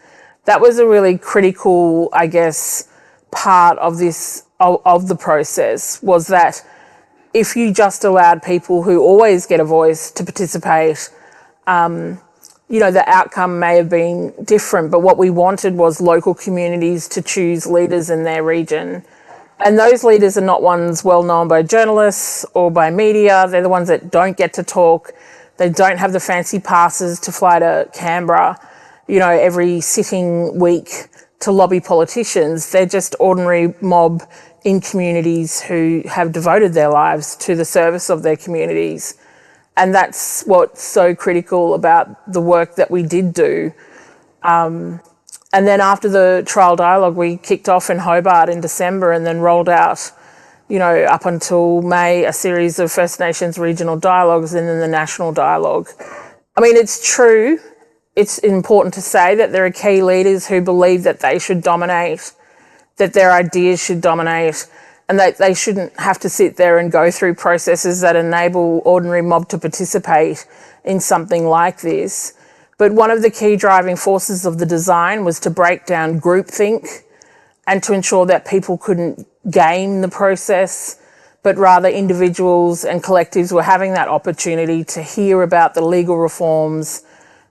That was a really critical, I guess, part of this, of the process, was that if you just allowed people who always get a voice to participate, the outcome may have been different, but what we wanted was local communities to choose leaders in their region. And those leaders are not ones well known by journalists or by media. They're the ones that don't get to talk. They don't have the fancy passes to fly to Canberra, every sitting week to lobby politicians. They're just ordinary mob in communities who have devoted their lives to the service of their communities. And that's what's so critical about the work that we did do. And then after the trial dialogue, we kicked off in Hobart in December and then rolled out, up until May, a series of First Nations regional dialogues and then the national dialogue. I mean, it's true. It's important to say that there are key leaders who believe that they should dominate, that their ideas should dominate, and that they shouldn't have to sit there and go through processes that enable ordinary mob to participate in something like this. But one of the key driving forces of the design was to break down groupthink and to ensure that people couldn't game the process, but rather individuals and collectives were having that opportunity to hear about the legal reforms,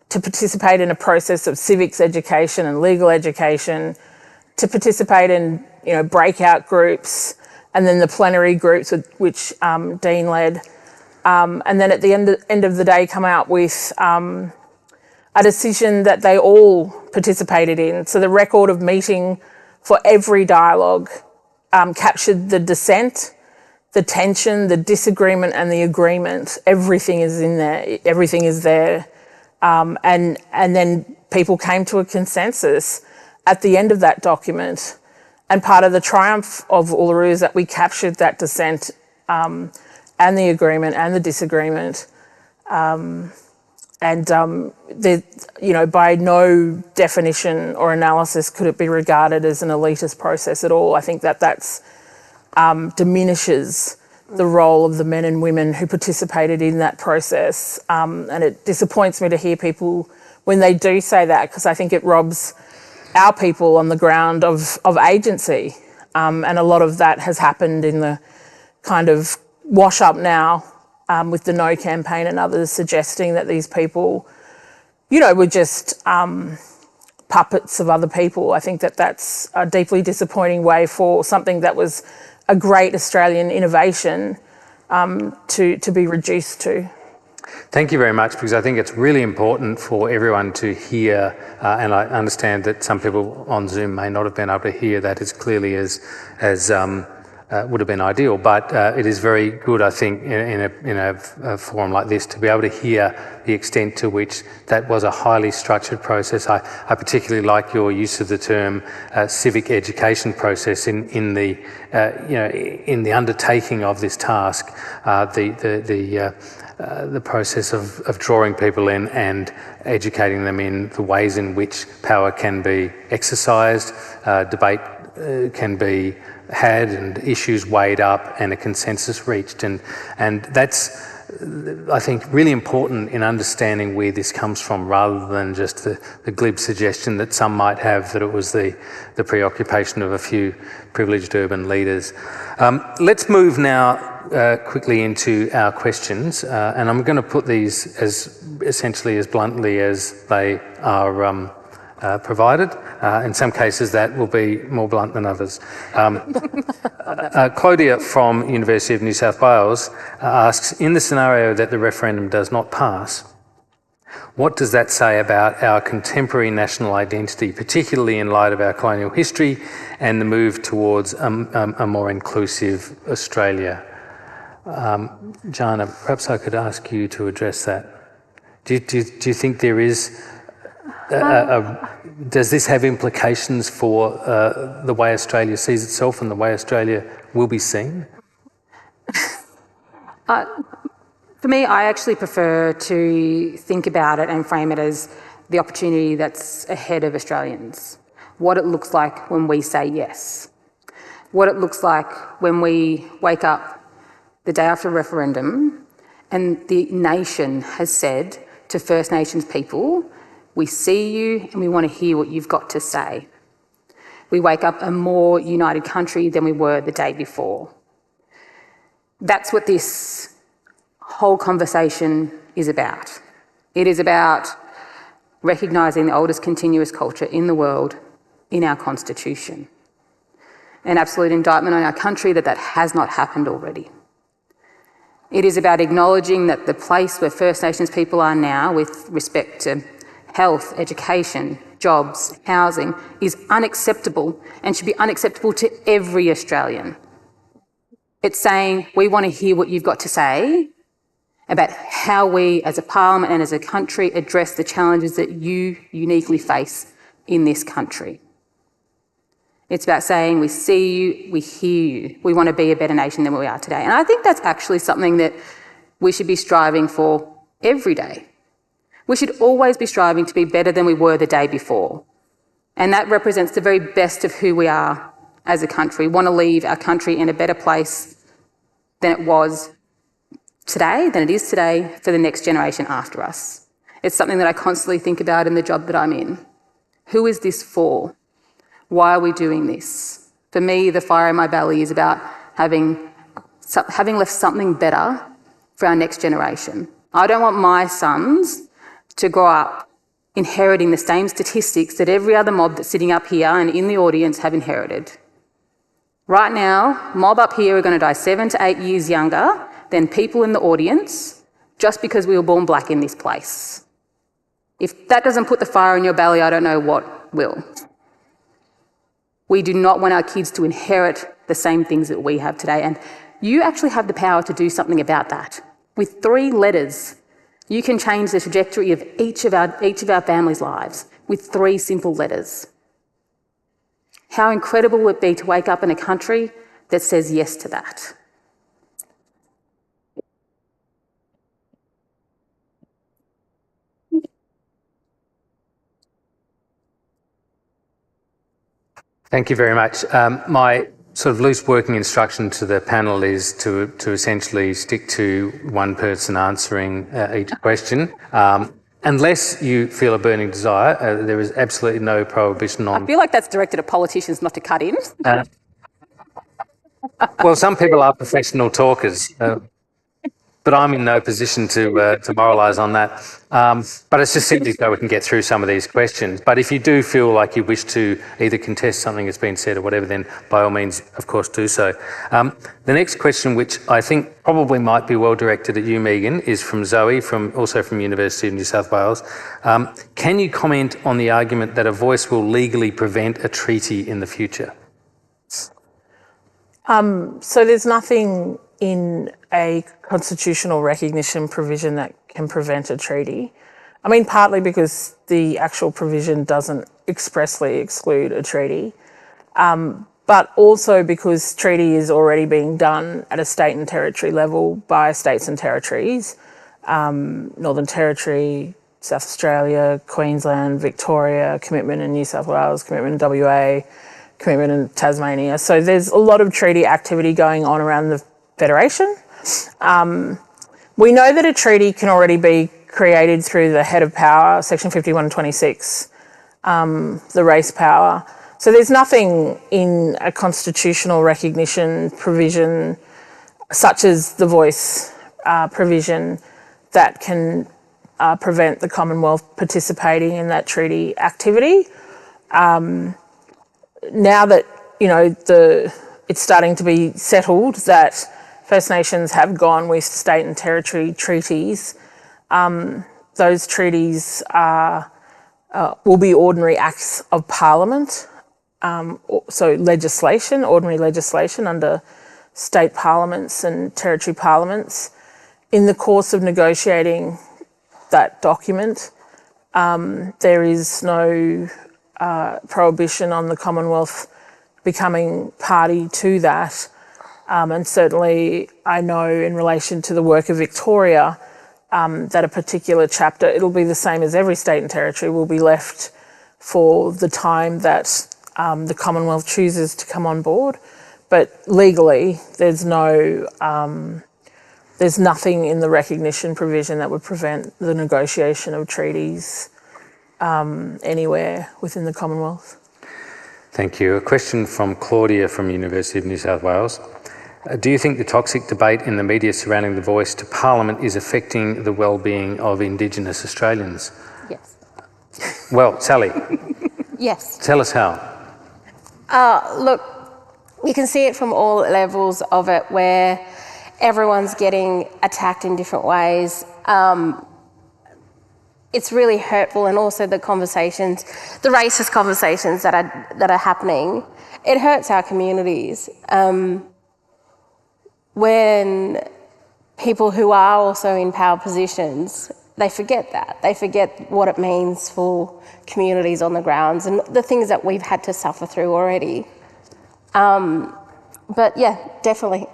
to participate in a process of civics education and legal education, to participate in breakout groups, and then the plenary groups which Dean led, and then at the end of the day come out with a decision that they all participated in. So the record of meeting for every dialogue captured the dissent, the tension, the disagreement and the agreement. Everything is in there. Everything is there. And then people came to a consensus at the end of that document. And part of the triumph of Uluru is that we captured that dissent and the agreement and the disagreement. By no definition or analysis could it be regarded as an elitist process at all. I think that's diminishes the role of the men and women who participated in that process. And it disappoints me to hear people when they do say that, because I think it robs our people on the ground of agency. And a lot of that has happened in the kind of wash up now with the No campaign and others suggesting that these people, were just puppets of other people. I think that's a deeply disappointing way for something that was a great Australian innovation to be reduced to. Thank you very much, because I think it's really important for everyone to hear, and I understand that some people on Zoom may not have been able to hear that as clearly as would have been ideal, but it is very good, I think, in a forum like this to be able to hear the extent to which that was a highly structured process. I particularly like your use of the term civic education process in the undertaking of this task, the process of drawing people in and educating them in the ways in which power can be exercised, debate can be had and issues weighed up and a consensus reached. And that's, I think, really important in understanding where this comes from, rather than just the glib suggestion that some might have that it was the preoccupation of a few privileged urban leaders. Let's move now quickly into our questions, and I'm going to put these as essentially as bluntly as they are provided. In some cases that will be more blunt than others. Claudia from University of New South Wales asks, in the scenario that the referendum does not pass, what does that say about our contemporary national identity, particularly in light of our colonial history and the move towards a more inclusive Australia? Jana, perhaps I could ask you to address that. Do you think there is does this have implications for the way Australia sees itself and the way Australia will be seen? For me, I actually prefer to think about it and frame it as the opportunity that's ahead of Australians. What it looks like when we say yes. What it looks like when we wake up the day after a referendum and the nation has said to First Nations people, we see you and we want to hear what you've got to say. We wake up a more united country than we were the day before. That's what this whole conversation is about. It is about recognising the oldest continuous culture in the world in our constitution. An absolute indictment on our country that has not happened already. It is about acknowledging that the place where First Nations people are now with respect to health, education, jobs, housing is unacceptable and should be unacceptable to every Australian. It's saying we want to hear what you've got to say about how we as a parliament and as a country address the challenges that you uniquely face in this country. It's about saying we see you, we hear you, we want to be a better nation than we are today. And I think that's actually something that we should be striving for every day. We should always be striving to be better than we were the day before. And that represents the very best of who we are as a country. We want to leave our country in a better place than it was today, than it is today, for the next generation after us. It's something that I constantly think about in the job that I'm in. Who is this for? Why are we doing this? For me, the fire in my belly is about having left something better for our next generation. I don't want my sons to grow up inheriting the same statistics that every other mob that's sitting up here and in the audience have inherited. Right now, mob up here are going to die 7 to 8 years younger than people in the audience just because we were born black in this place. If that doesn't put the fire in your belly, I don't know what will. We do not want our kids to inherit the same things that we have today. And you actually have the power to do something about that. With 3 letters, you can change the trajectory of each of our families' lives with 3 simple letters. How incredible would it be to wake up in a country that says yes to that? Thank you very much. My sort of loose working instruction to the panel is to essentially stick to one person answering each question. Unless you feel a burning desire, there is absolutely no prohibition on... I feel like that's directed at politicians not to cut in. Well, some people are professional talkers, but I'm in no position to moralise on that. But it's just simply so we can get through some of these questions. But if you do feel like you wish to either contest something that's been said or whatever, then by all means, of course, do so. The next question, which I think probably might be well directed at you, Megan, is from Zoe, also from University of New South Wales. Can you comment on the argument that a voice will legally prevent a treaty in the future? So there's nothing in a constitutional recognition provision that can prevent a treaty. I mean, partly because the actual provision doesn't expressly exclude a treaty, but also because treaty is already being done at a state and territory level by states and territories. Northern Territory, South Australia, Queensland, Victoria, commitment in New South Wales, commitment in WA, commitment in Tasmania. So there's a lot of treaty activity going on around the Federation. We know that a treaty can already be created through the head of power, section 5126, the race power. So there's nothing in a constitutional recognition provision, such as the voice provision, that can prevent the Commonwealth participating in that treaty activity. Now that, it's starting to be settled that First Nations have gone with state and territory treaties, those treaties will be ordinary acts of Parliament, so legislation, ordinary legislation under state parliaments and territory parliaments. In the course of negotiating that document, there is no prohibition on the Commonwealth becoming party to that. And certainly I know in relation to the work of Victoria, that a particular chapter, it'll be the same as every state and territory, will be left for the time that the Commonwealth chooses to come on board. But legally, there's nothing in the recognition provision that would prevent the negotiation of treaties anywhere within the Commonwealth. Thank you. A question from Claudia from University of New South Wales. Do you think the toxic debate in the media surrounding the Voice to Parliament is affecting the well-being of Indigenous Australians? Yes. Well, Sally. Yes. Tell us how. Look, you can see it from all levels of it where everyone's getting attacked in different ways. It's really hurtful, and also the conversations, the racist conversations that are happening, it hurts our communities. When people who are also in power positions, they forget that. They forget what it means for communities on the grounds and the things that we've had to suffer through already. But yeah, definitely.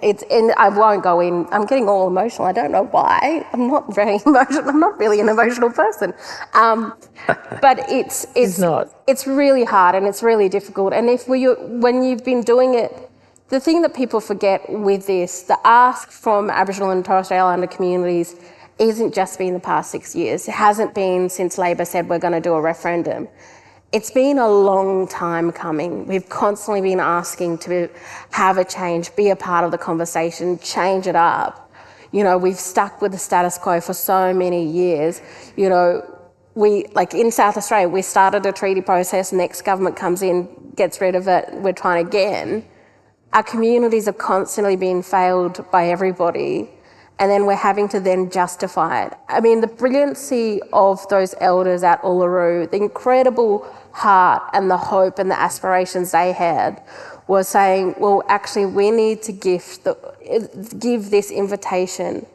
I won't go in. I'm getting all emotional. I don't know why. I'm not very emotional. I'm not really an emotional person. But it's really hard and it's really difficult. And when you've been doing it, the thing that people forget with this, the ask from Aboriginal and Torres Strait Islander communities isn't just been the past 6 years. It hasn't been since Labor said we're going to do a referendum. It's been a long time coming. We've constantly been asking to have a change, be a part of the conversation, change it up. We've stuck with the status quo for so many years. Like in South Australia, we started a treaty process, next government comes in, gets rid of it, we're trying again. Our communities have constantly been failed by everybody, and then we're having to then justify it. I mean, the brilliancy of those elders at Uluru, the incredible heart and the hope and the aspirations they had was saying, well, actually, we need to give this invitation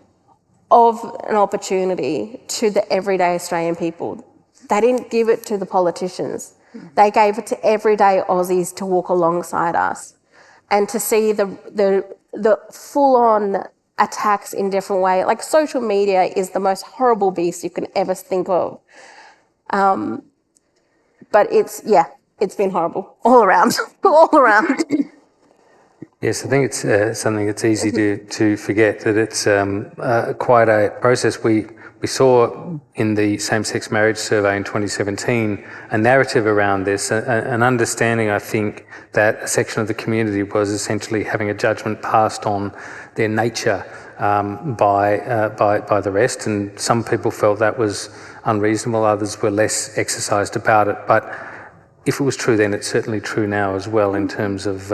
of an opportunity to the everyday Australian people. They didn't give it to the politicians. They gave it to everyday Aussies to walk alongside us and to see the full-on attacks in different ways. Like, social media is the most horrible beast you can ever think of. But it's been horrible all around, all around. Yes, I think it's something that's easy to forget, that it's quite a process. We saw in the same-sex marriage survey in 2017 a narrative around this, an understanding, I think, that a section of the community was essentially having a judgment passed on their nature by the rest, and some people felt that was unreasonable, others were less exercised about it. But if it was true then, it's certainly true now as well in terms of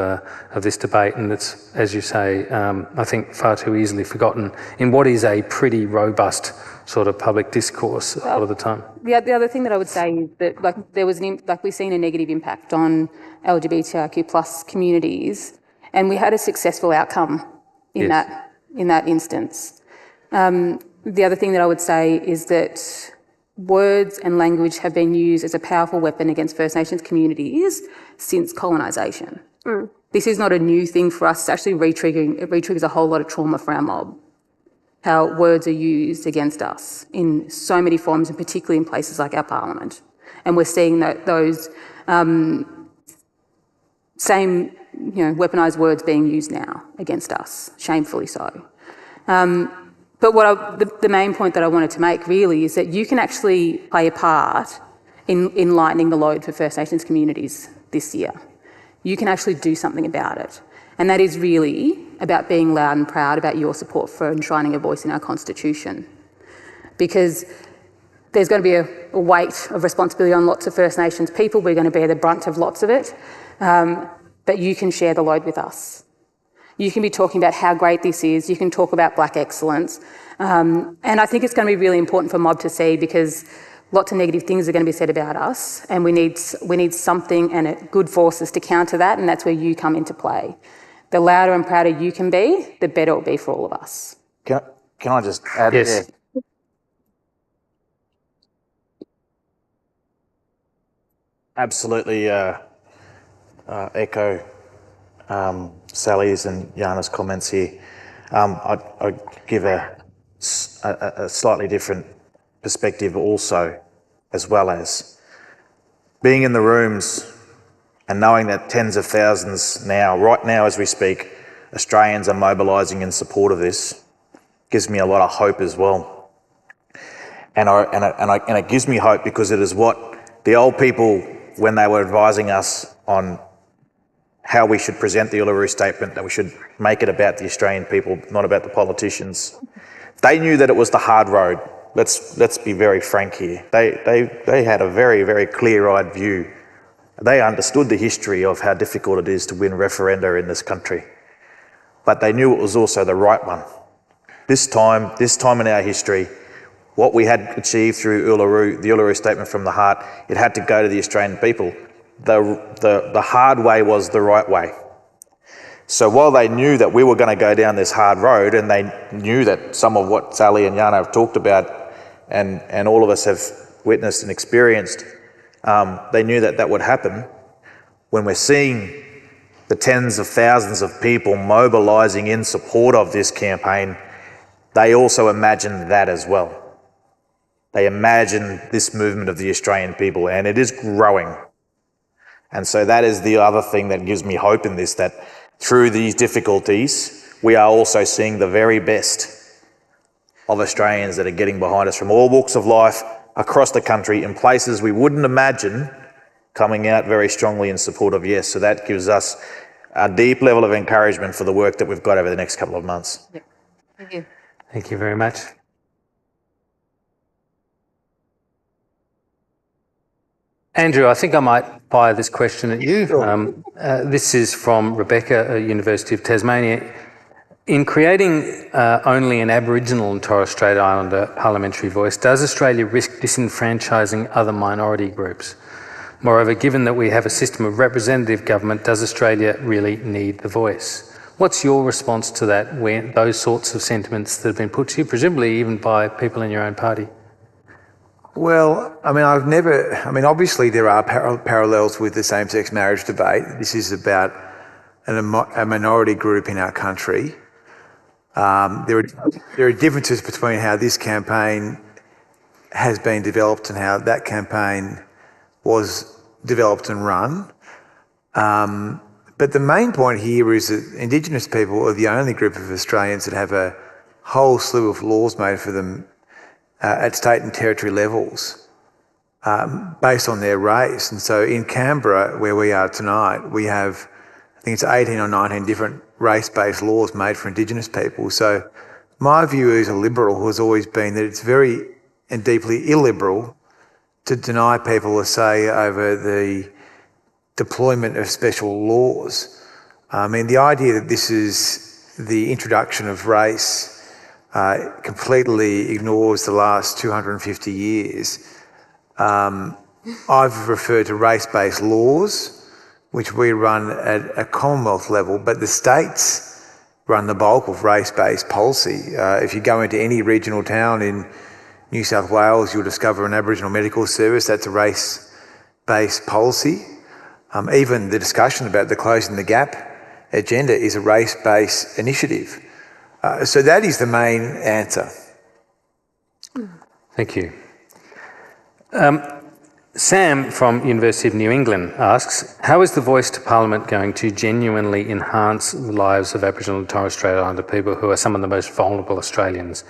this debate, and it's, as you say, I think far too easily forgotten in what is a pretty robust sort of public discourse a lot of the time. The other thing that I would say is that we've seen a negative impact on LGBTIQ plus communities, and we had a successful outcome in that instance. The other thing that I would say is that words and language have been used as a powerful weapon against First Nations communities since colonisation. This is not a new thing for us. It's actually it re-triggers a whole lot of trauma for our mob, how words are used against us in so many forms, and particularly in places like our parliament. And we're seeing those same weaponised words being used now against us, shamefully so. But the main point that I wanted to make really is that you can actually play a part in lightening the load for First Nations communities this year. You can actually do something about it. And that is really about being loud and proud about your support for enshrining a voice in our Constitution. Because there's going to be a weight of responsibility on lots of First Nations people. We're going to bear the brunt of lots of it. But you can share the load with us. You can be talking about how great this is. You can talk about Black excellence. And I think it's going to be really important for Mob to see, because lots of negative things are going to be said about us, and we need something and good forces to counter that, and that's where you come into play. The louder and prouder you can be, the better it will be for all of us. Can I just add? Yes. There? Absolutely echo Sally's and Jana's comments here. I'd give a slightly different perspective also, as well as being in the rooms and knowing that tens of thousands right now as we speak, Australians are mobilising in support of this, gives me a lot of hope as well. And it gives me hope because it is what the old people, when they were advising us on how we should present the Uluru Statement, that we should make it about the Australian people, not about the politicians. They knew that it was the hard road. Let's be very frank here. They had a very, very clear-eyed view. They understood the history of how difficult it is to win referenda in this country. But they knew it was also the right one. This time in our history, what we had achieved through Uluru, the Uluru Statement from the Heart, it had to go to the Australian people. The hard way was the right way. So while they knew that we were going to go down this hard road, and they knew that some of what Sally and Jana have talked about and all of us have witnessed and experienced, they knew that that would happen. When we're seeing the tens of thousands of people mobilising in support of this campaign, they also imagined that as well. They imagined this movement of the Australian people, and it is growing. And so that is the other thing that gives me hope in this, that through these difficulties, we are also seeing the very best of Australians that are getting behind us from all walks of life across the country in places we wouldn't imagine, coming out very strongly in support of yes. So that gives us a deep level of encouragement for the work that we've got over the next couple of months. Yep. Thank you. Thank you very much. Andrew, I think I might fire this question at you. This is from Rebecca at University of Tasmania. In creating only an Aboriginal and Torres Strait Islander parliamentary voice, does Australia risk disenfranchising other minority groups? Moreover, given that we have a system of representative government, does Australia really need the voice? What's your response to that, when those sorts of sentiments that have been put to you, presumably even by people in your own party? Well, obviously there are parallels with the same-sex marriage debate. This is about a minority group in our country. There are differences between how this campaign has been developed and how that campaign was developed and run. But the main point here is that Indigenous people are the only group of Australians that have a whole slew of laws made for them at state and territory levels based on their race. And so in Canberra, where we are tonight, we have, I think it's 18 or 19 different race-based laws made for Indigenous people. So my view as a Liberal has always been that it's very and deeply illiberal to deny people a say over the deployment of special laws. The idea that this is the introduction of race completely ignores the last 250 years. I've referred to race-based laws, which we run at a Commonwealth level, but the states run the bulk of race-based policy. If you go into any regional town in New South Wales, you'll discover an Aboriginal medical service. That's a race-based policy. Even the discussion about the Closing the Gap agenda is a race-based initiative. So that is the main answer. Thank you. Sam from University of New England asks, how is the Voice to Parliament going to genuinely enhance the lives of Aboriginal and Torres Strait Islander people who are some of the most vulnerable Australians?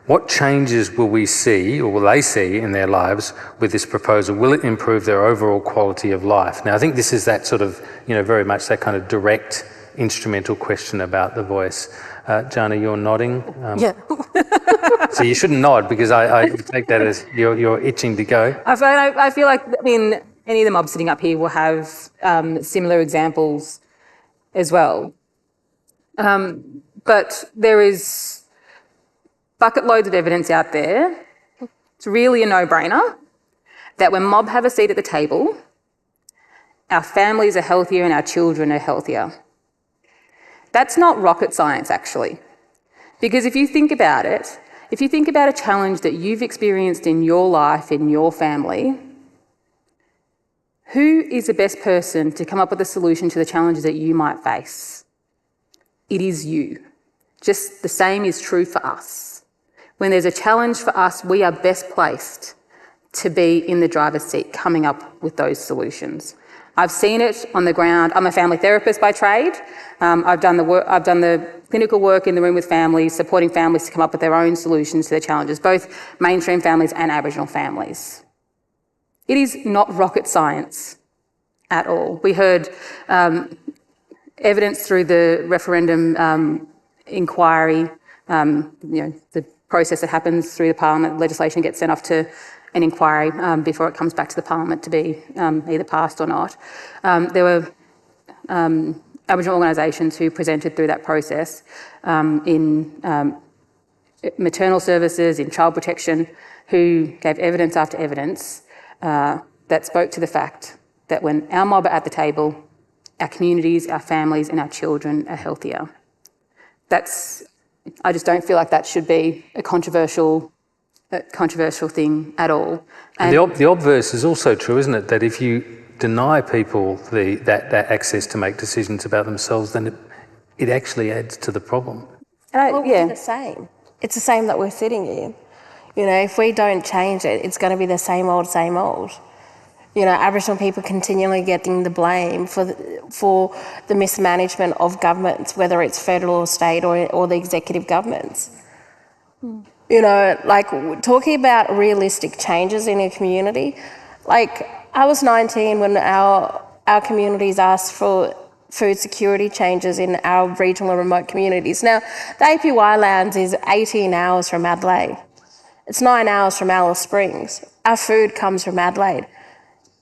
What changes will we see, or will they see in their lives with this proposal? Will it improve their overall quality of life? Now, I think this is that sort of, very much that kind of direct instrumental question about the Voice. Jana, you're nodding. Yeah. So you shouldn't nod because I take that as you're itching to go. I feel like, any of the mobs sitting up here will have similar examples as well. But there is bucket loads of evidence out there. It's really a no-brainer that when mob have a seat at the table, our families are healthier and our children are healthier. That's not rocket science, actually. Because if you think about it, if you think about a challenge that you've experienced in your life, in your family, who is the best person to come up with a solution to the challenges that you might face? It is you. Just the same is true for us. When there's a challenge for us, we are best placed to be in the driver's seat coming up with those solutions. I've seen it on the ground. I'm a family therapist by trade. I've done the clinical work in the room with families, supporting families to come up with their own solutions to their challenges, both mainstream families and Aboriginal families. It is not rocket science at all. We heard evidence through the referendum inquiry, the process that happens through the Parliament, legislation gets sent off to an inquiry before it comes back to the Parliament to be either passed or not. There were Aboriginal organisations who presented through that process in maternal services, in child protection, who gave evidence after evidence that spoke to the fact that when our mob are at the table, our communities, our families and our children are healthier. I just don't feel like that should be a controversial thing at all. And the obverse is also true, isn't it? That if you deny people that access to make decisions about themselves, then it actually adds to the problem. It's the same. It's the same that we're sitting in. If we don't change it, it's going to be the same old, same old. Aboriginal people continually getting the blame for the mismanagement of governments, whether it's federal or state or the executive governments. Talking about realistic changes in a community, I was 19 when our communities asked for food security changes in our regional and remote communities. Now, the APY lands is 18 hours from Adelaide. It's 9 hours from Alice Springs. Our food comes from Adelaide.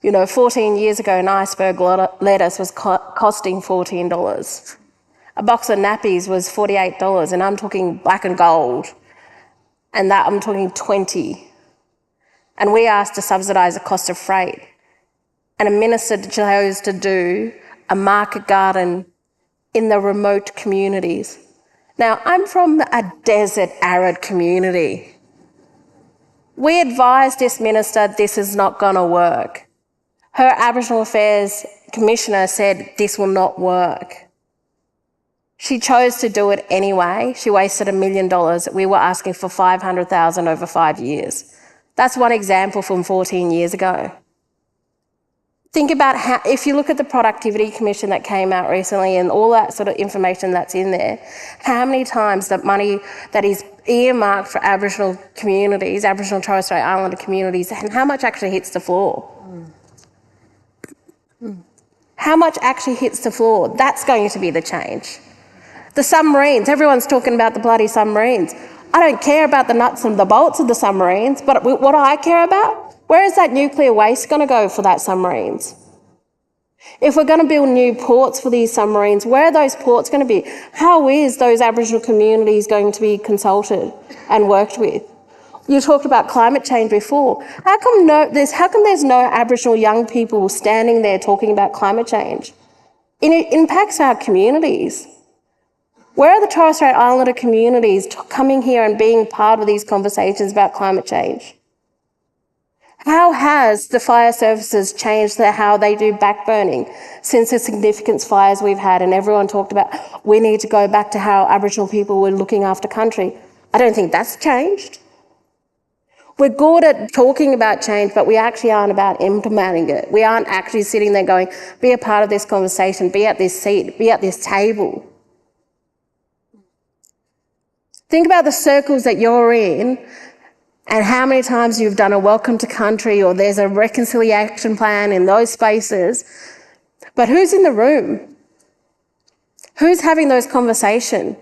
14 years ago, an iceberg lettuce was costing $14. A box of nappies was $48, and I'm talking black and gold. And that I'm talking 20. And we asked to subsidise the cost of freight. And a minister chose to do a market garden in the remote communities. Now, I'm from a desert, arid community. We advised this minister this is not going to work. Her Aboriginal Affairs Commissioner said this will not work. She chose to do it anyway. She wasted $1 million. We were asking for $500,000 over 5 years. That's one example from 14 years ago. Think about how, if you look at the Productivity Commission that came out recently and all that sort of information that's in there, how many times that money that is earmarked for Aboriginal communities, Aboriginal Torres Strait Islander communities, and how much actually hits the floor? How much actually hits the floor? That's going to be the change. The submarines, everyone's talking about the bloody submarines. I don't care about the nuts and the bolts of the submarines, but what do I care about? Where is that nuclear waste going to go for that submarines? If we're going to build new ports for these submarines, where are those ports going to be? How is those Aboriginal communities going to be consulted and worked with? You talked about climate change before. How come there's no Aboriginal young people standing there talking about climate change? It impacts our communities. Where are the Torres Strait Islander communities coming here and being part of these conversations about climate change? How has the fire services changed how they do backburning since the significant fires we've had? And everyone talked about we need to go back to how Aboriginal people were looking after country. I don't think that's changed. We're good at talking about change, but we actually aren't about implementing it. We aren't actually sitting there going, be a part of this conversation, be at this seat, be at this table. Think about the circles that you're in and how many times you've done a welcome to country or there's a reconciliation plan in those spaces. But who's in the room? Who's having those conversations?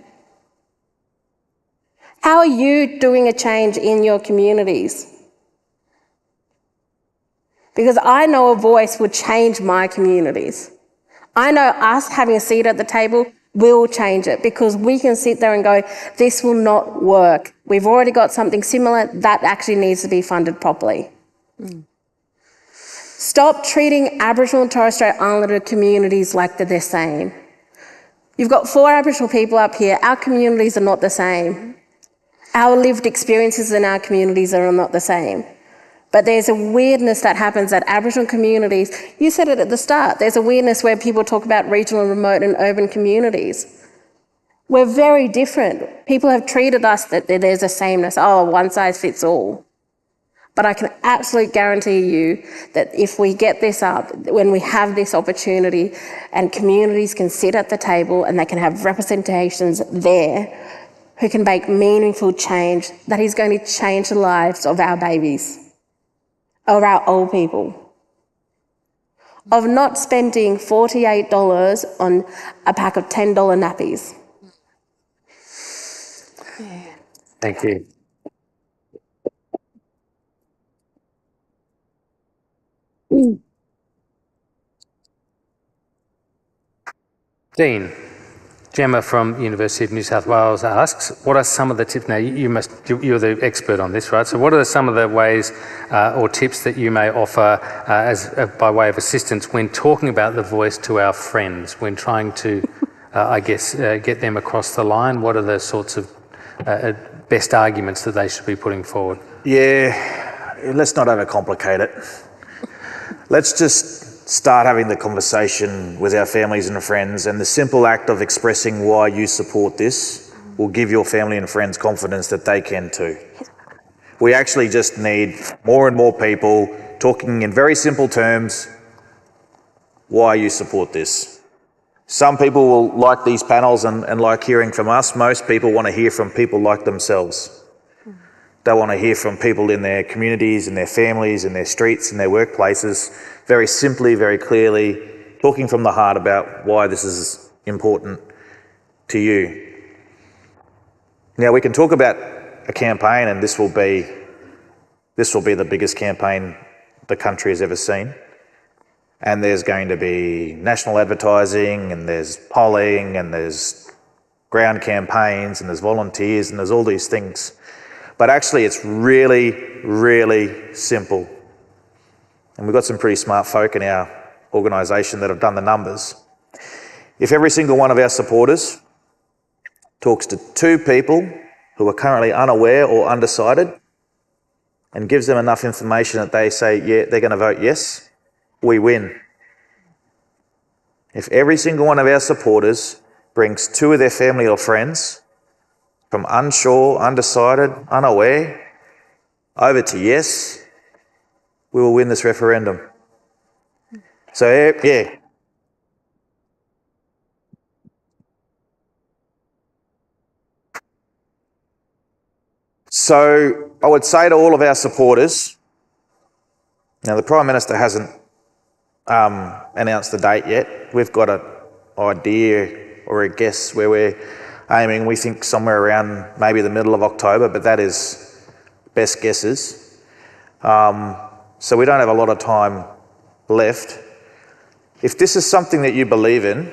How are you doing a change in your communities? Because I know a voice will change my communities. I know us having a seat at the table will change it, because we can sit there and go, this will not work. We've already got something similar that actually needs to be funded properly. Stop treating Aboriginal and Torres Strait Islander communities like they're the same. You've got 4 Aboriginal people up here. Our communities are not the same. Our lived experiences in our communities are not the same. But there's a weirdness that happens at Aboriginal communities. You said it at the start. There's a weirdness where people talk about regional, remote and urban communities. We're very different. People have treated us that there's a sameness. Oh, one size fits all. But I can absolutely guarantee you that if we get this up, when we have this opportunity and communities can sit at the table and they can have representations there who can make meaningful change, that is going to change the lives of our babies, of our old people, of not spending $48 on a pack of $10 nappies. Thank you. Dean, Gemma from University of New South Wales asks, what are some of the tips? Now, you're the expert on this, right? So what are some of the ways or tips that you may offer by way of assistance when talking about the voice to our friends, when trying to, get them across the line? What are the sorts of best arguments that they should be putting forward? Yeah, let's not overcomplicate it. Let's just start having the conversation with our families and friends, and the simple act of expressing why you support this will give your family and friends confidence that they can too. We actually just need more and more people talking in very simple terms why you support this. Some people will like these panels and like hearing from us. Most people want to hear from people like themselves. They want to hear from people in their communities, in their families, in their streets, in their workplaces, very simply, very clearly, talking from the heart about why this is important to you. Now, we can talk about a campaign, and this will be the biggest campaign the country has ever seen. And there's going to be national advertising, and there's polling, and there's ground campaigns, and there's volunteers, and there's all these things. But actually, it's really, really simple. And we've got some pretty smart folk in our organisation that have done the numbers. If every single one of our supporters talks to 2 people who are currently unaware or undecided and gives them enough information that they say, yeah, they're going to vote yes, we win. If every single one of our supporters brings 2 of their family or friends from unsure, undecided, unaware, over to yes, we will win this referendum. So, yeah. So, I would say to all of our supporters, now the Prime Minister hasn't announced the date yet. We've got an idea or a guess where we're aiming. We think somewhere around maybe the middle of October, but that is best guesses. So we don't have a lot of time left. If this is something that you believe in,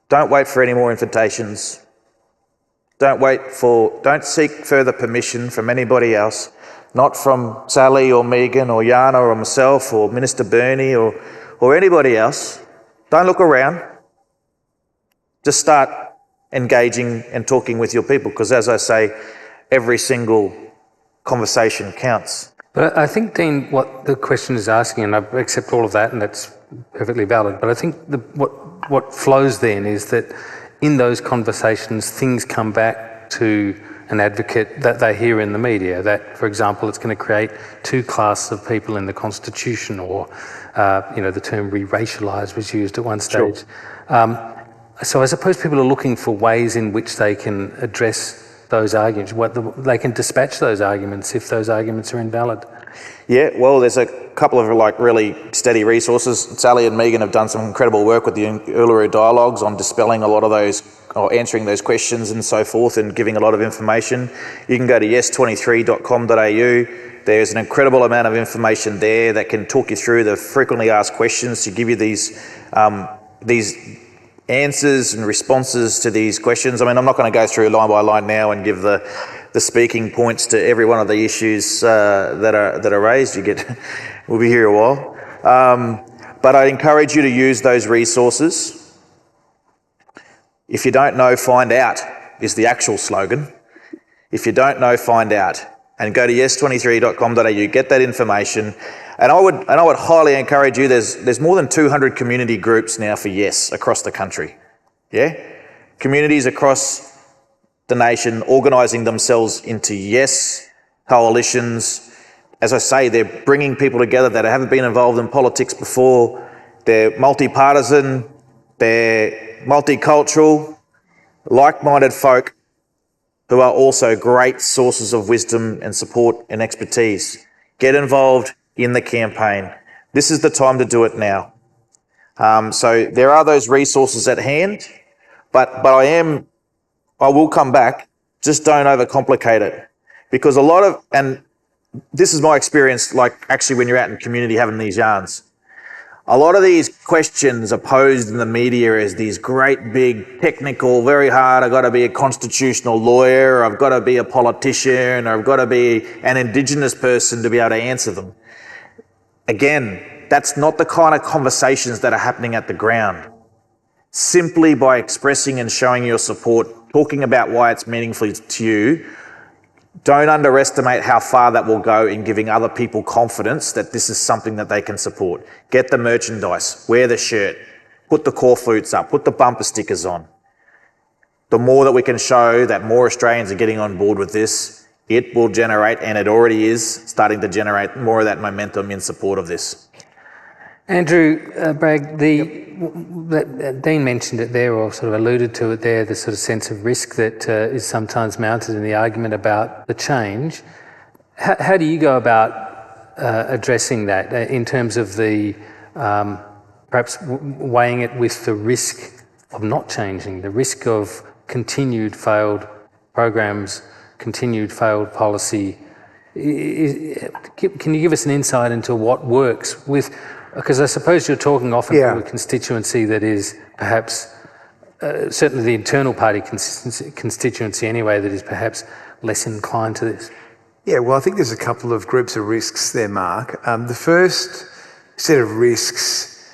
don't wait for any more invitations. Don't seek further permission from anybody else, not from Sally or Megan or Jana or myself or Minister Bernie or anybody else. Don't look around. Just start engaging and talking with your people, because as I say, every single conversation counts. But I think, Dean, what the question is asking, and I accept all of that, and that's perfectly valid, but I think what flows then is that in those conversations, things come back to an advocate that they hear in the media, that, for example, it's going to create 2 classes of people in the Constitution, or, the term re-racialised was used at one stage. Sure. So I suppose people are looking for ways in which they can address those arguments? They can dispatch those arguments if those arguments are invalid. Yeah, well, there's a couple of really steady resources. Sally and Megan have done some incredible work with the Uluru Dialogues on dispelling a lot of those, or answering those questions and so forth, and giving a lot of information. You can go to yes23.com.au. There's an incredible amount of information there that can talk you through the frequently asked questions to give you these answers and responses to these questions. I mean, I'm not going to go through line by line now and give the speaking points to every one of the issues that are raised. We'll be here a while. But I encourage you to use those resources. If you don't know, find out is the actual slogan. If you don't know, find out. And go to yes23.com.au, get that information. And I would highly encourage you, there's more than 200 community groups now for Yes across the country. Yeah? Communities across the nation organising themselves into Yes coalitions. As I say, they're bringing people together that haven't been involved in politics before. They're multi-partisan, they're multicultural, like-minded folk who are also great sources of wisdom and support and expertise. Get involved in the campaign. This is the time to do it now. So there are those resources at hand, but I will come back, just don't overcomplicate it. Because and this is my experience, actually when you're out in community having these yarns, a lot of these questions are posed in the media as these great big technical, very hard, I've got to be a constitutional lawyer, or I've got to be a politician, or I've got to be an Indigenous person to be able to answer them. Again, that's not the kind of conversations that are happening at the ground. Simply by expressing and showing your support, talking about why it's meaningful to you, don't underestimate how far that will go in giving other people confidence that this is something that they can support. Get the merchandise, wear the shirt, put the corflutes up, put the bumper stickers on. The more that we can show that more Australians are getting on board with this, it will generate, and it already is, starting to generate more of that momentum in support of this. Andrew Bragg, Dean mentioned it there, or sort of alluded to it there, the sort of sense of risk that is sometimes mounted in the argument about the change. How do you go about addressing that in terms of the perhaps weighing it with the risk of not changing, the risk of continued failed programs, continued failed policy? Can you give us an insight into what works with? Because I suppose you're talking often to a constituency that is perhaps, certainly the internal party constituency anyway, that is perhaps less inclined to this. Yeah, well, I think there's a couple of groups of risks there, Mark. The first set of risks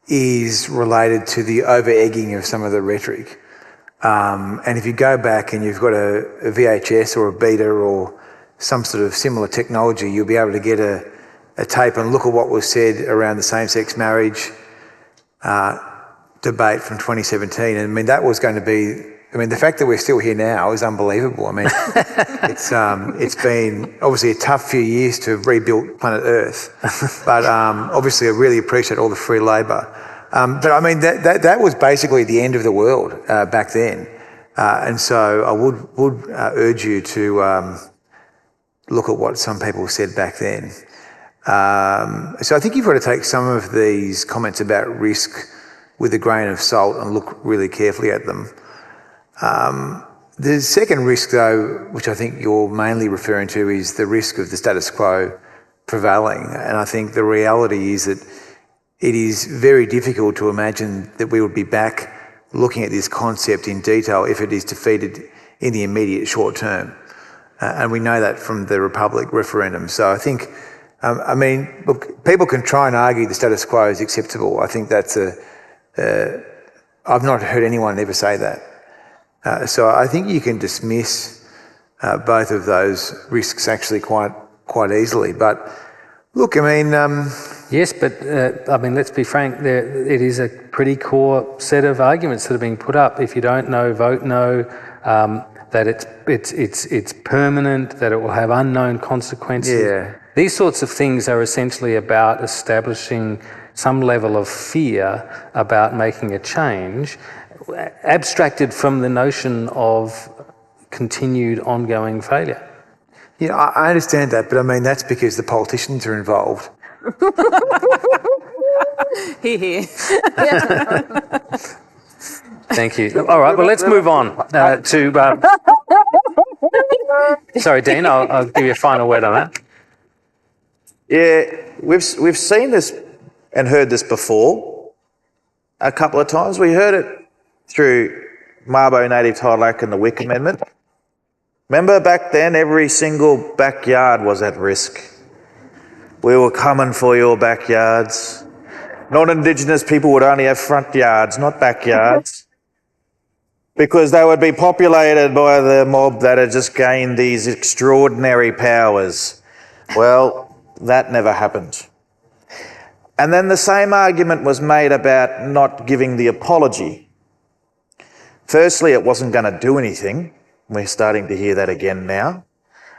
is related to the over-egging of some of the rhetoric. And if you go back and you've got a VHS or a beta or some sort of similar technology, you'll be able to get a tape and look at what was said around the same-sex marriage debate from 2017. And I mean, that was going to be, the fact that we're still here now is unbelievable. I mean, it's been obviously a tough few years to have rebuilt planet Earth, but obviously I really appreciate all the free labour. But I mean, that was basically the end of the world back then. And so I would urge you to look at what some people said back then. So I think you've got to take some of these comments about risk with a grain of salt and look really carefully at them. The second risk, though, which I think you're mainly referring to, is the risk of the status quo prevailing. And I think the reality is that it is very difficult to imagine that we would be back looking at this concept in detail if it is defeated in the immediate short term. And we know that from the Republic referendum. So I think look, people can try and argue the status quo is acceptable. I think that's I've not heard anyone ever say that. So I think you can dismiss both of those risks actually quite easily. But look, yes, but let's be frank. It is a pretty core set of arguments that are being put up. If you don't know, vote no. That it's permanent. That it will have unknown consequences. Yeah. These sorts of things are essentially about establishing some level of fear about making a change, abstracted from the notion of continued ongoing failure. Yeah, I understand that, but I mean, that's because the politicians are involved. Hear. Thank you. All right, well, let's move on to... Sorry, Dean, I'll give you a final word on that. Yeah, we've seen this and heard this before a couple of times. We heard it through Mabo Native Title Act and the Wick Amendment. Remember back then, every single backyard was at risk. We were coming for your backyards. Non-Indigenous people would only have front yards, not backyards, because they would be populated by the mob that had just gained these extraordinary powers. Well, that never happened. And then the same argument was made about not giving the apology. Firstly, it wasn't going to do anything. We're starting to hear that again now.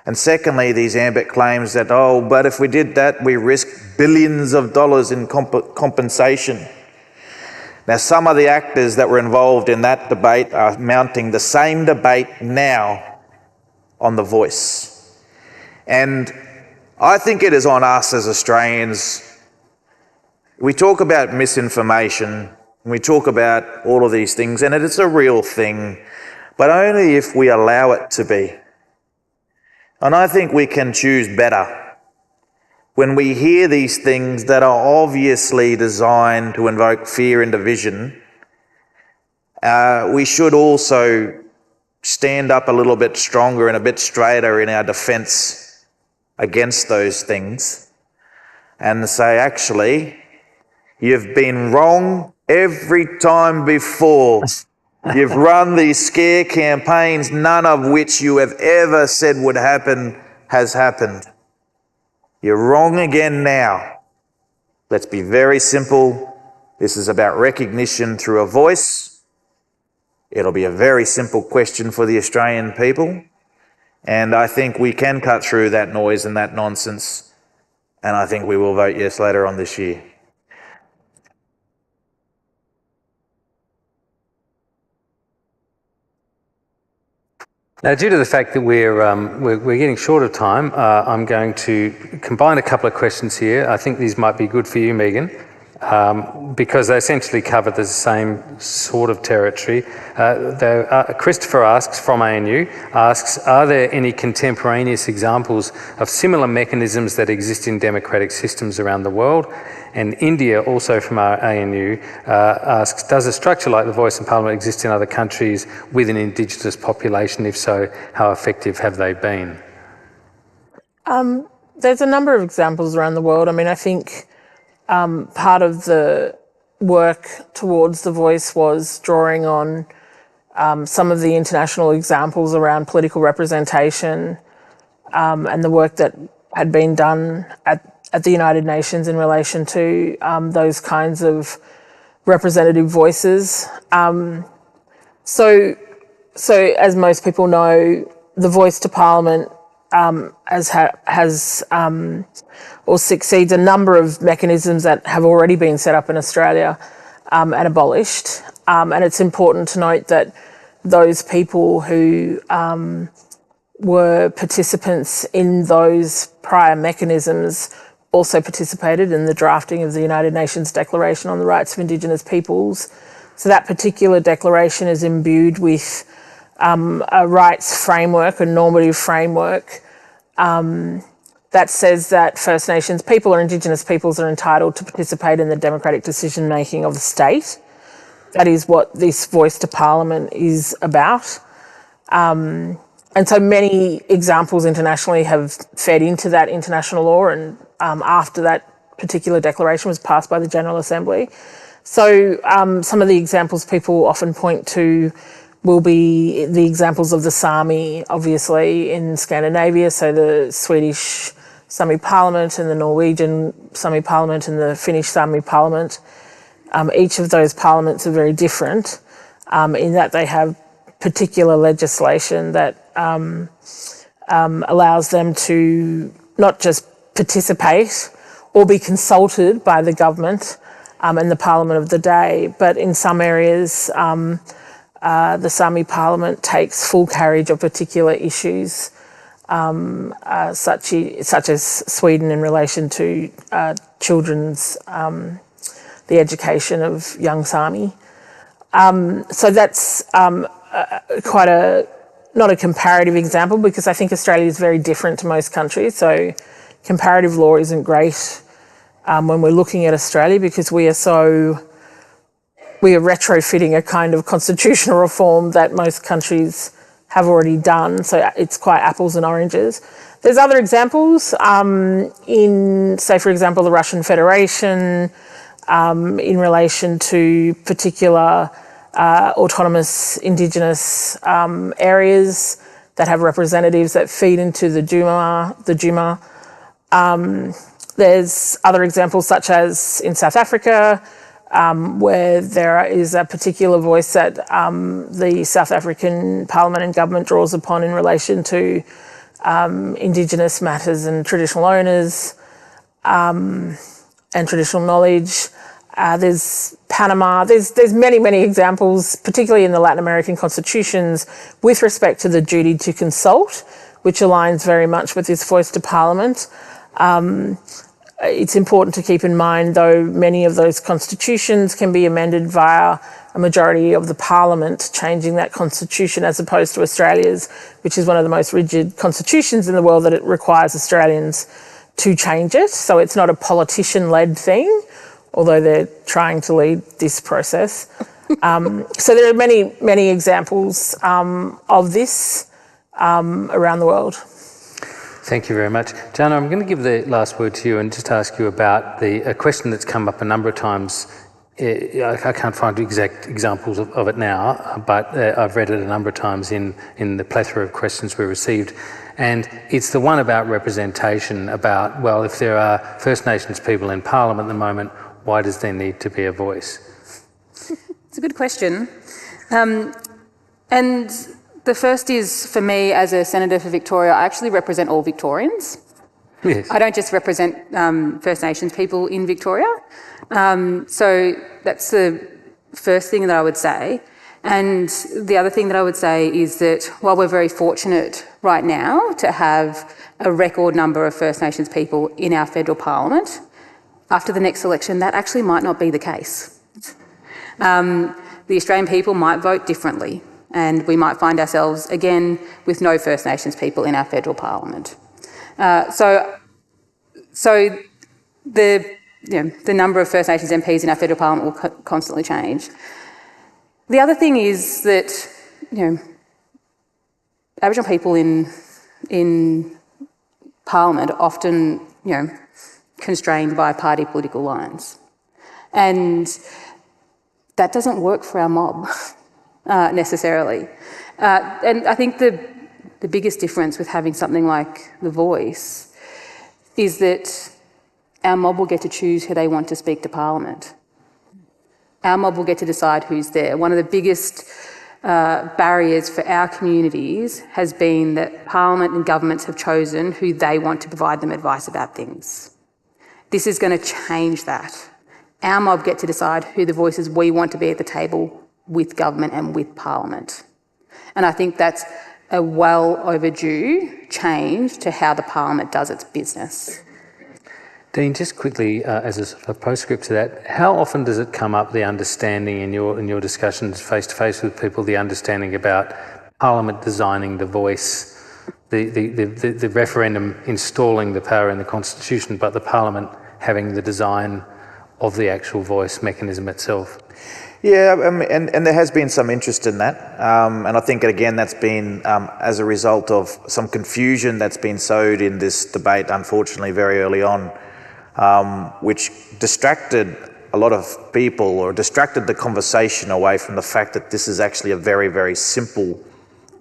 And secondly, these ambit claims that, oh, but if we did that, we risk billions of dollars in compensation. Now, some of the actors that were involved in that debate are mounting the same debate now on The Voice. And I think it is on us as Australians. We talk about misinformation, we talk about all of these things, and it is a real thing, but only if we allow it to be. And I think we can choose better. When we hear these things that are obviously designed to invoke fear and division, we should also stand up a little bit stronger and a bit straighter in our defence against those things and say, actually, you've been wrong every time before. You've run these scare campaigns, none of which you have ever said would happen has happened. You're wrong again now. Let's be very simple. This is about recognition through a voice. It'll be a very simple question for the Australian people. And I think we can cut through that noise and that nonsense. And I think we will vote yes later on this year. Now, due to the fact that we're getting short of time, I'm going to combine a couple of questions here. I think these might be good for you, Megan, because they essentially cover the same sort of territory. Christopher asks, from ANU, asks, are there any contemporaneous examples of similar mechanisms that exist in democratic systems around the world? And India, also from our ANU, asks, does a structure like the Voice in Parliament exist in other countries with an Indigenous population? If so, how effective have they been? There's a number of examples around the world. I mean, I think part of the work towards the Voice was drawing on some of the international examples around political representation and the work that had been done at the United Nations in relation to those kinds of representative voices. So as most people know, the Voice to Parliament succeeds a number of mechanisms that have already been set up in Australia and abolished. And it's important to note that those people who were participants in those prior mechanisms also participated in the drafting of the United Nations Declaration on the Rights of Indigenous Peoples. So that particular declaration is imbued with a rights framework, a normative framework that says that First Nations people or Indigenous peoples are entitled to participate in the democratic decision-making of the state. That is what this Voice to Parliament is about. And so many examples internationally have fed into that international law, and after that particular declaration was passed by the General Assembly. So some of the examples people often point to will be the examples of the Sami, obviously, in Scandinavia, so the Swedish Sami Parliament and the Norwegian Sami Parliament and the Finnish Sami Parliament. Each of those parliaments are very different in that they have particular legislation that allows them to not just participate or be consulted by the government and the parliament of the day, but in some areas the Sami Parliament takes full carriage of particular issues, such as Sweden in relation to children's, the education of young Sami. So that's quite not a comparative example, because I think Australia is very different to most countries. So comparative law isn't great when we're looking at Australia, because we are retrofitting a kind of constitutional reform that most countries have already done. So it's quite apples and oranges. There's other examples in, say, for example, the Russian Federation, in relation to particular autonomous indigenous areas that have representatives that feed into the Duma. There's other examples, such as in South Africa, where there is a particular voice that the South African Parliament and government draws upon in relation to Indigenous matters and traditional owners and traditional knowledge. There's Panama. There's many examples, particularly in the Latin American constitutions, with respect to the duty to consult, which aligns very much with this voice to Parliament. It's important to keep in mind, though, many of those constitutions can be amended via a majority of the Parliament changing that constitution, as opposed to Australia's, which is one of the most rigid constitutions in the world, that it requires Australians to change it. So it's not a politician-led thing, although they're trying to lead this process. So there are many examples of this around the world. Thank you very much. Jana, I'm going to give the last word to you and just ask you about a question that's come up a number of times. I can't find exact examples of it now, but I've read it a number of times in the plethora of questions we received. And it's the one about representation, about, well, if there are First Nations people in Parliament at the moment, why does there need to be a voice? It's a good question. And the first is, for me, as a Senator for Victoria, I actually represent all Victorians. Yes. I don't just represent First Nations people in Victoria. So that's the first thing that I would say. And the other thing that I would say is that while we're very fortunate right now to have a record number of First Nations people in our federal parliament, after the next election, that actually might not be the case. The Australian people might vote differently, and we might find ourselves again with no First Nations people in our federal parliament. So the number of First Nations MPs in our federal parliament will constantly change. The other thing is that, Aboriginal people in parliament are often, constrained by party political lines, and that doesn't work for our mob necessarily. And I think the biggest difference with having something like The Voice is that our mob will get to choose who they want to speak to Parliament. Our mob will get to decide who's there. One of the biggest barriers for our communities has been that Parliament and governments have chosen who they want to provide them advice about things. This is going to change that. Our mob get to decide who the voices we want to be at the table with government and with Parliament. And I think that's a well overdue change to how the Parliament does its business. Dean, just quickly, as a sort of postscript to that, how often does it come up, the understanding in your discussions face-to-face with people, the understanding about Parliament designing the voice, the referendum installing the power in the Constitution, but the Parliament having the design of the actual voice mechanism itself? Yeah, and there has been some interest in that, and I think, again, that's been as a result of some confusion that's been sowed in this debate, unfortunately, very early on, which distracted a lot of people, or distracted the conversation away from the fact that this is actually a very, very simple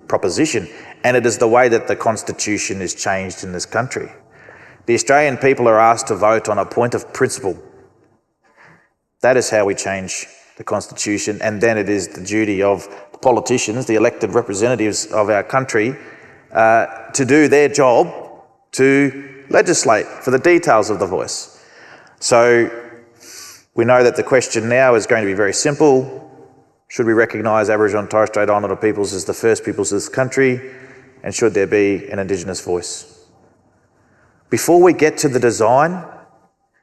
proposition, and it is the way that the Constitution is changed in this country. The Australian people are asked to vote on a point of principle. That is how we change the Constitution, and then it is the duty of the politicians, the elected representatives of our country, to do their job to legislate for the details of the voice. So we know that the question now is going to be very simple. Should we recognise Aboriginal and Torres Strait Islander peoples as the first peoples of this country? And should there be an Indigenous voice? Before we get to the design,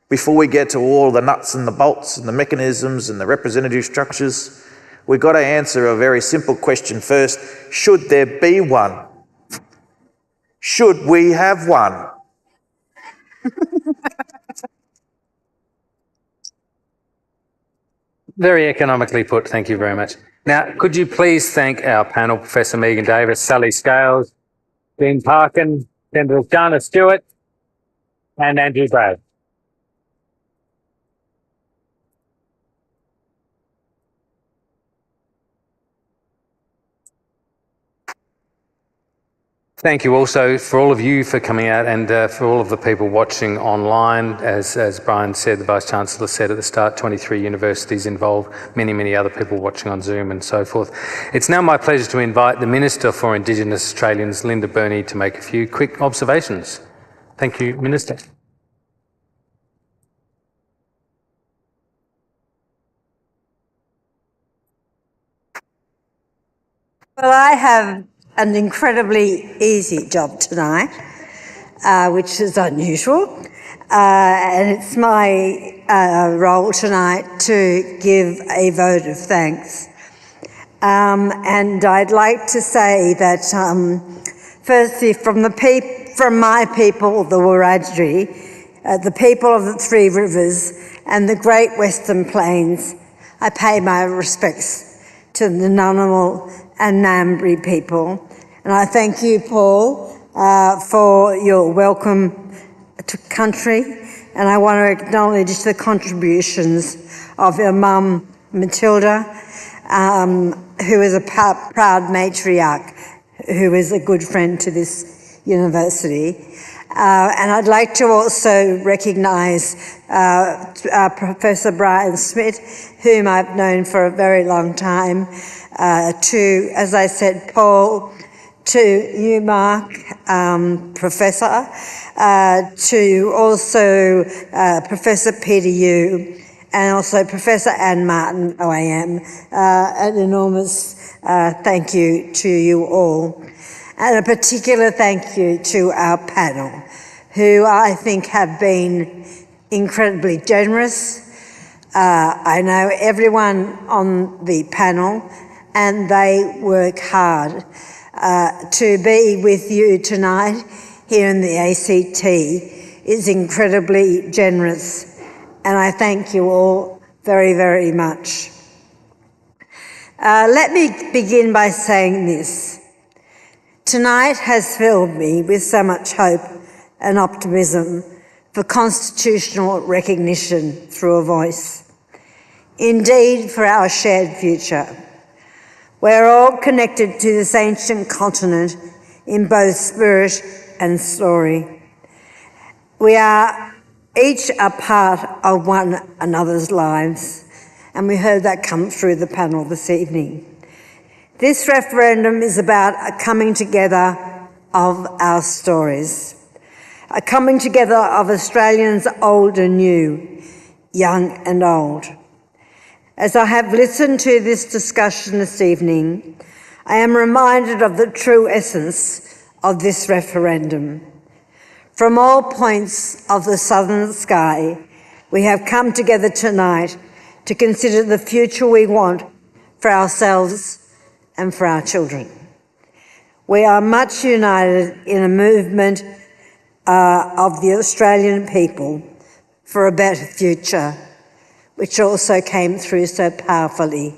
before we get to all the nuts and the bolts and the mechanisms and the representative structures, we've got to answer a very simple question first. Should there be one? Should we have one? Very economically put, thank you very much. Now, could you please thank our panel, Professor Megan Davis, Sally Scales, Dean Parkin, Senator Dana Stewart, and Andrew Gray. Thank you also for all of you for coming out, and for all of the people watching online. As Brian said, the Vice-Chancellor said at the start, 23 universities involved, many other people watching on Zoom and so forth. It's now my pleasure to invite the Minister for Indigenous Australians, Linda Burney, to make a few quick observations. Thank you, Minister. Well, I have an incredibly easy job tonight, which is unusual. And it's my role tonight to give a vote of thanks. And I'd like to say that, firstly, from my people, the Wiradjuri, the people of the Three Rivers and the Great Western Plains, I pay my respects to the Ngunnawal-Ngambri people. And I thank you, Paul, for your welcome to country. And I want to acknowledge the contributions of your mum, Matilda, who is a proud matriarch, who is a good friend to this university. And I'd like to also recognise Professor Brian Smith, whom I've known for a very long time, to, as I said, Paul, to you, Mark, Professor, to also Professor Peter Yu, and also Professor Anne Martin, OAM. An enormous thank you to you all. And a particular thank you to our panel, who I think have been incredibly generous. I know everyone on the panel, and they work hard. To be with you tonight here in the ACT is incredibly generous, and I thank you all very much. Let me begin by saying this. Tonight has filled me with so much hope and optimism for constitutional recognition through a voice. Indeed, for our shared future. We're all connected to this ancient continent in both spirit and story. We are each a part of one another's lives, and we heard that come through the panel this evening. This referendum is about a coming together of our stories, a coming together of Australians old and new, young and old. As I have listened to this discussion this evening, I am reminded of the true essence of this referendum. From all points of the southern sky, we have come together tonight to consider the future we want for ourselves and for our children. We are much united in a movement of the Australian people for a better future, which also came through so powerfully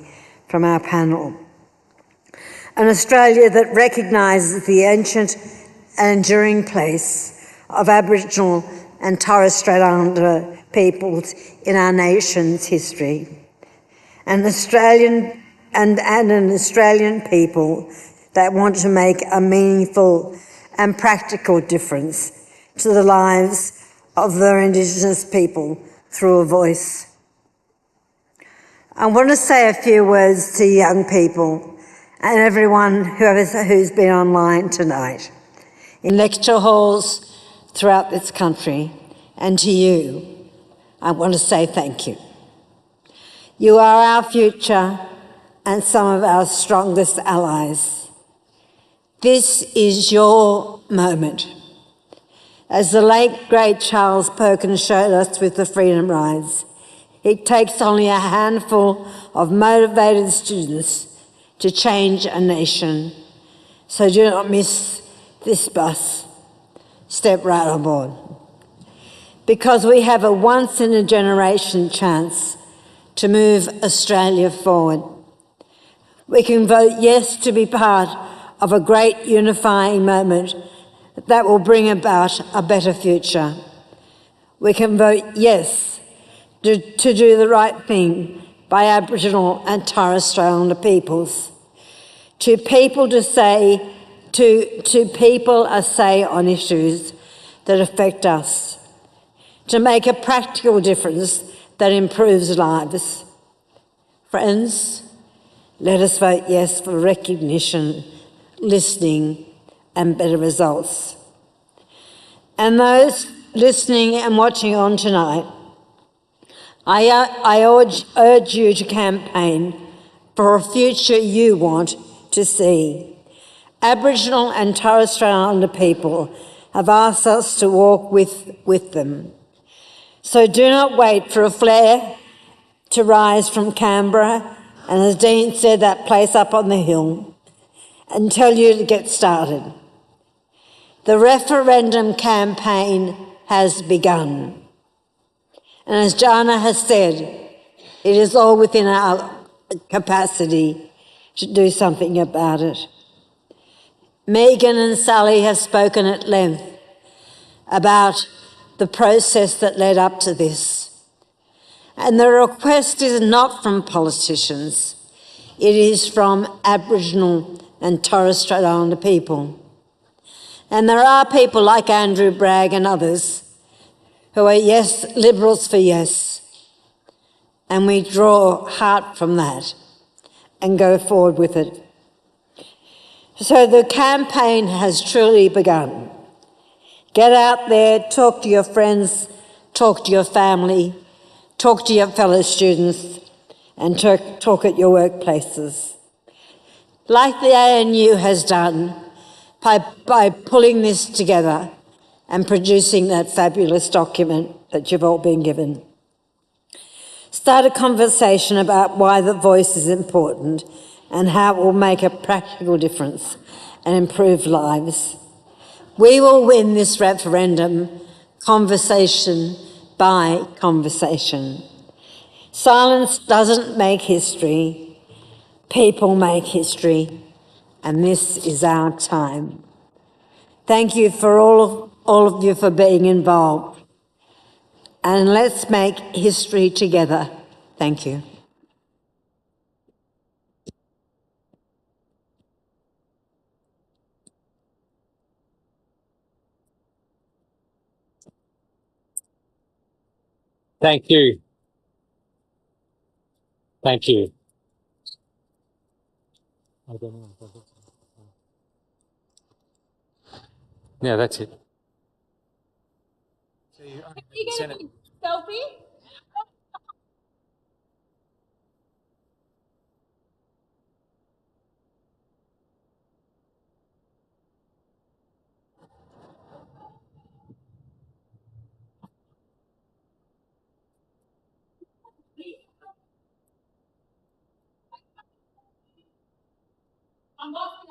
from our panel. An Australia that recognises the ancient and enduring place of Aboriginal and Torres Strait Islander peoples in our nation's history. An Australian people that want to make a meaningful and practical difference to the lives of their Indigenous people through a voice. I want to say a few words to young people and everyone who's been online tonight, in lecture halls throughout this country, and to you, I want to say thank you. You are our future, and some of our strongest allies. This is your moment. As the late great Charles Perkins showed us with the Freedom Rides, it takes only a handful of motivated students to change a nation. So do not miss this bus. Step right on board. Because we have a once-in-a-generation chance to move Australia forward. We can vote yes to be part of a great unifying moment that will bring about a better future. We can vote yes to do the right thing by Aboriginal and Torres Strait Islander peoples. To people a say on issues that affect us. To make a practical difference that improves lives. Friends, let us vote yes for recognition, listening, and better results. And those listening and watching on tonight, I urge you to campaign for a future you want to see. Aboriginal and Torres Strait Islander people have asked us to walk with them. So do not wait for a flare to rise from Canberra, and as Dean said, that place up on the hill, and tell you to get started. The referendum campaign has begun. And as Jana has said, it is all within our capacity to do something about it. Megan and Sally have spoken at length about the process that led up to this. And the request is not from politicians, it is from Aboriginal and Torres Strait Islander people. And there are people like Andrew Bragg and others who are yes, Liberals for yes. And we draw heart from that and go forward with it. So the campaign has truly begun. Get out there, talk to your friends, talk to your family, talk to your fellow students, and talk at your workplaces. Like the ANU has done by pulling this together and producing that fabulous document that you've all been given. Start a conversation about why the voice is important and how it will make a practical difference and improve lives. We will win this referendum, conversation by conversation. Silence doesn't make history, people make history, and this is our time. Thank you for all of you for being involved. And let's make history together. Thank you. Thank you. Thank you. Yeah, that's it. Selfie? I'm not